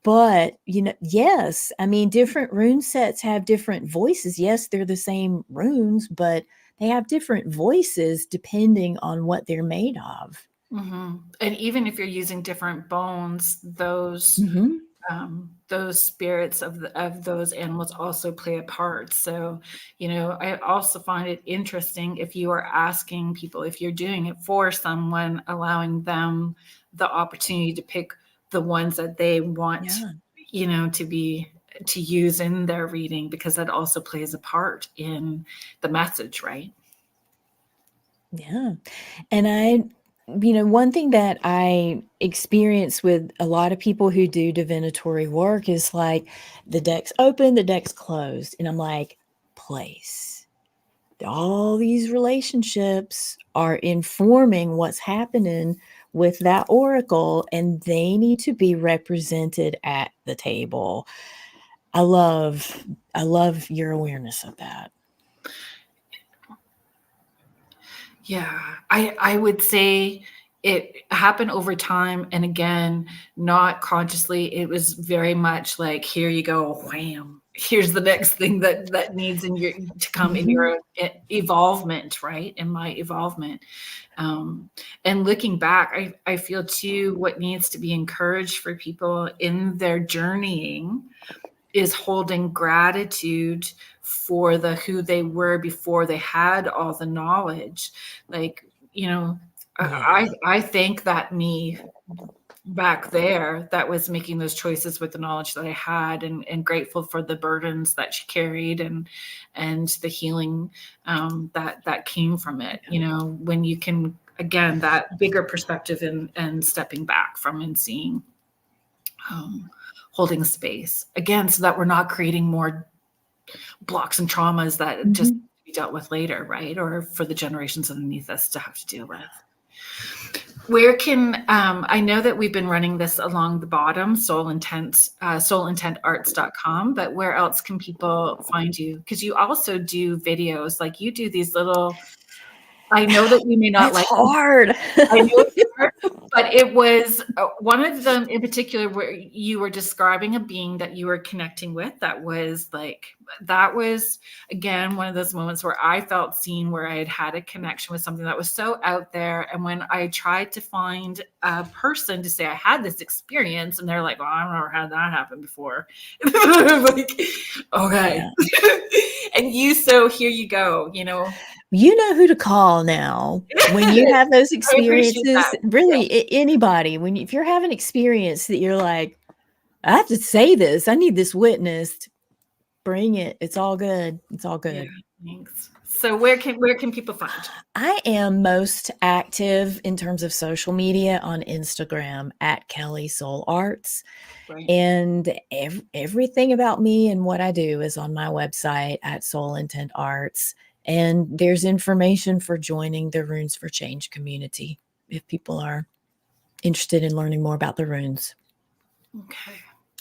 But, yes, I mean, different rune sets have different voices. Yes, they're the same runes, but they have different voices depending on what they're made of.
Mm-hmm. And even if you're using different bones, those spirits of those animals also play a part. So, I also find it interesting if you are asking people, if you're doing it for someone, allowing them the opportunity to pick the ones that they want, to use in their reading, because that also plays a part in the message, right?
Yeah. And one thing that I experience with a lot of people who do divinatory work is like the deck's open, the deck's closed. And I'm like, place. All these relationships are informing what's happening with that oracle, and they need to be represented at the table. I love your awareness of that.
Yeah, I would say it happened over time. And again, not consciously. It was very much like, here you go, wham. Here's the next thing that needs to come in your evolvement, right? In my evolvement. And looking back, I feel too, what needs to be encouraged for people in their journeying is holding gratitude for who they were before they had all the knowledge. Like, I think that me back there that was making those choices with the knowledge that I had, and grateful for the burdens that she carried and the healing that came from it. When you can, again, that bigger perspective and stepping back from and seeing, holding space again, so that we're not creating more blocks and traumas that just be dealt with later, right? Or for the generations underneath us to have to deal with. Where can, I know that we've been running this along the bottom, soulintentarts.com, but where else can people find you? Because you also do videos, like you do these little, I know that you may not
like hard.
I know it's hard, but it was one of them in particular where you were describing a being that you were connecting with. That was again one of those moments where I felt seen, where I had a connection with something that was so out there. And when I tried to find a person to say I had this experience, and they're like, "Well, I've never had that happen before." Like, okay. Yeah. And so here you go,
You know who to call now when you have those experiences. Really, anybody, if you're having an experience that you're like, I have to say this, I need this witnessed, bring it. It's all good. It's all good.
Yeah, thanks. So where can people find you?
I am most active in terms of social media on Instagram at Kelley Soul Arts. Right. And everything about me and what I do is on my website at Soul Intent Arts. And there's information for joining the Runes for Change community if people are interested in learning more about the runes.
Okay.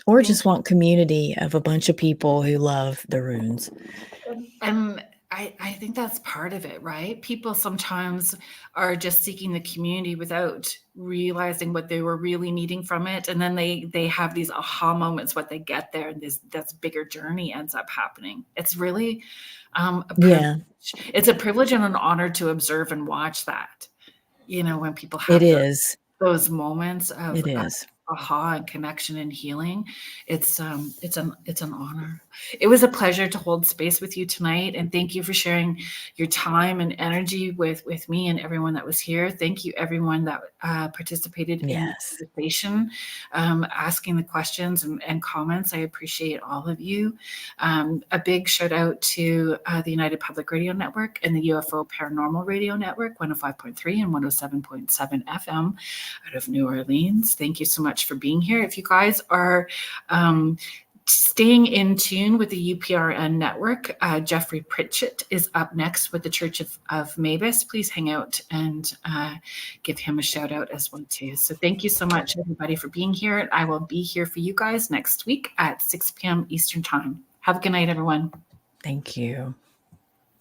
Or just want community of a bunch of people who love the runes.
And I think that's part of it, right? People sometimes are just seeking the community without realizing what they were really needing from it. And then they have these aha moments when they get there, and this bigger journey ends up happening. It's really a privilege. It's a privilege and an honor to observe and watch that. When people have those moments of aha and connection and healing, it's an honor. It was a pleasure to hold space with you tonight, and thank you for sharing your time and energy with me and everyone that was here. Thank you everyone that participated in the conversation, asking the questions and comments. I appreciate all of you. A big shout out to the United Public Radio Network and the UFO Paranormal Radio Network, 105.3 and 107.7 FM out of New Orleans. Thank you so much for being here. If you guys are staying in tune with the UPRN network, Jeffrey Pritchett is up next with the Church of Mavis. Please hang out and give him a shout out as well too. So thank you so much everybody for being here. I will be here for you guys next week at 6 p.m. Eastern Time. Have a good night, everyone.
Thank you.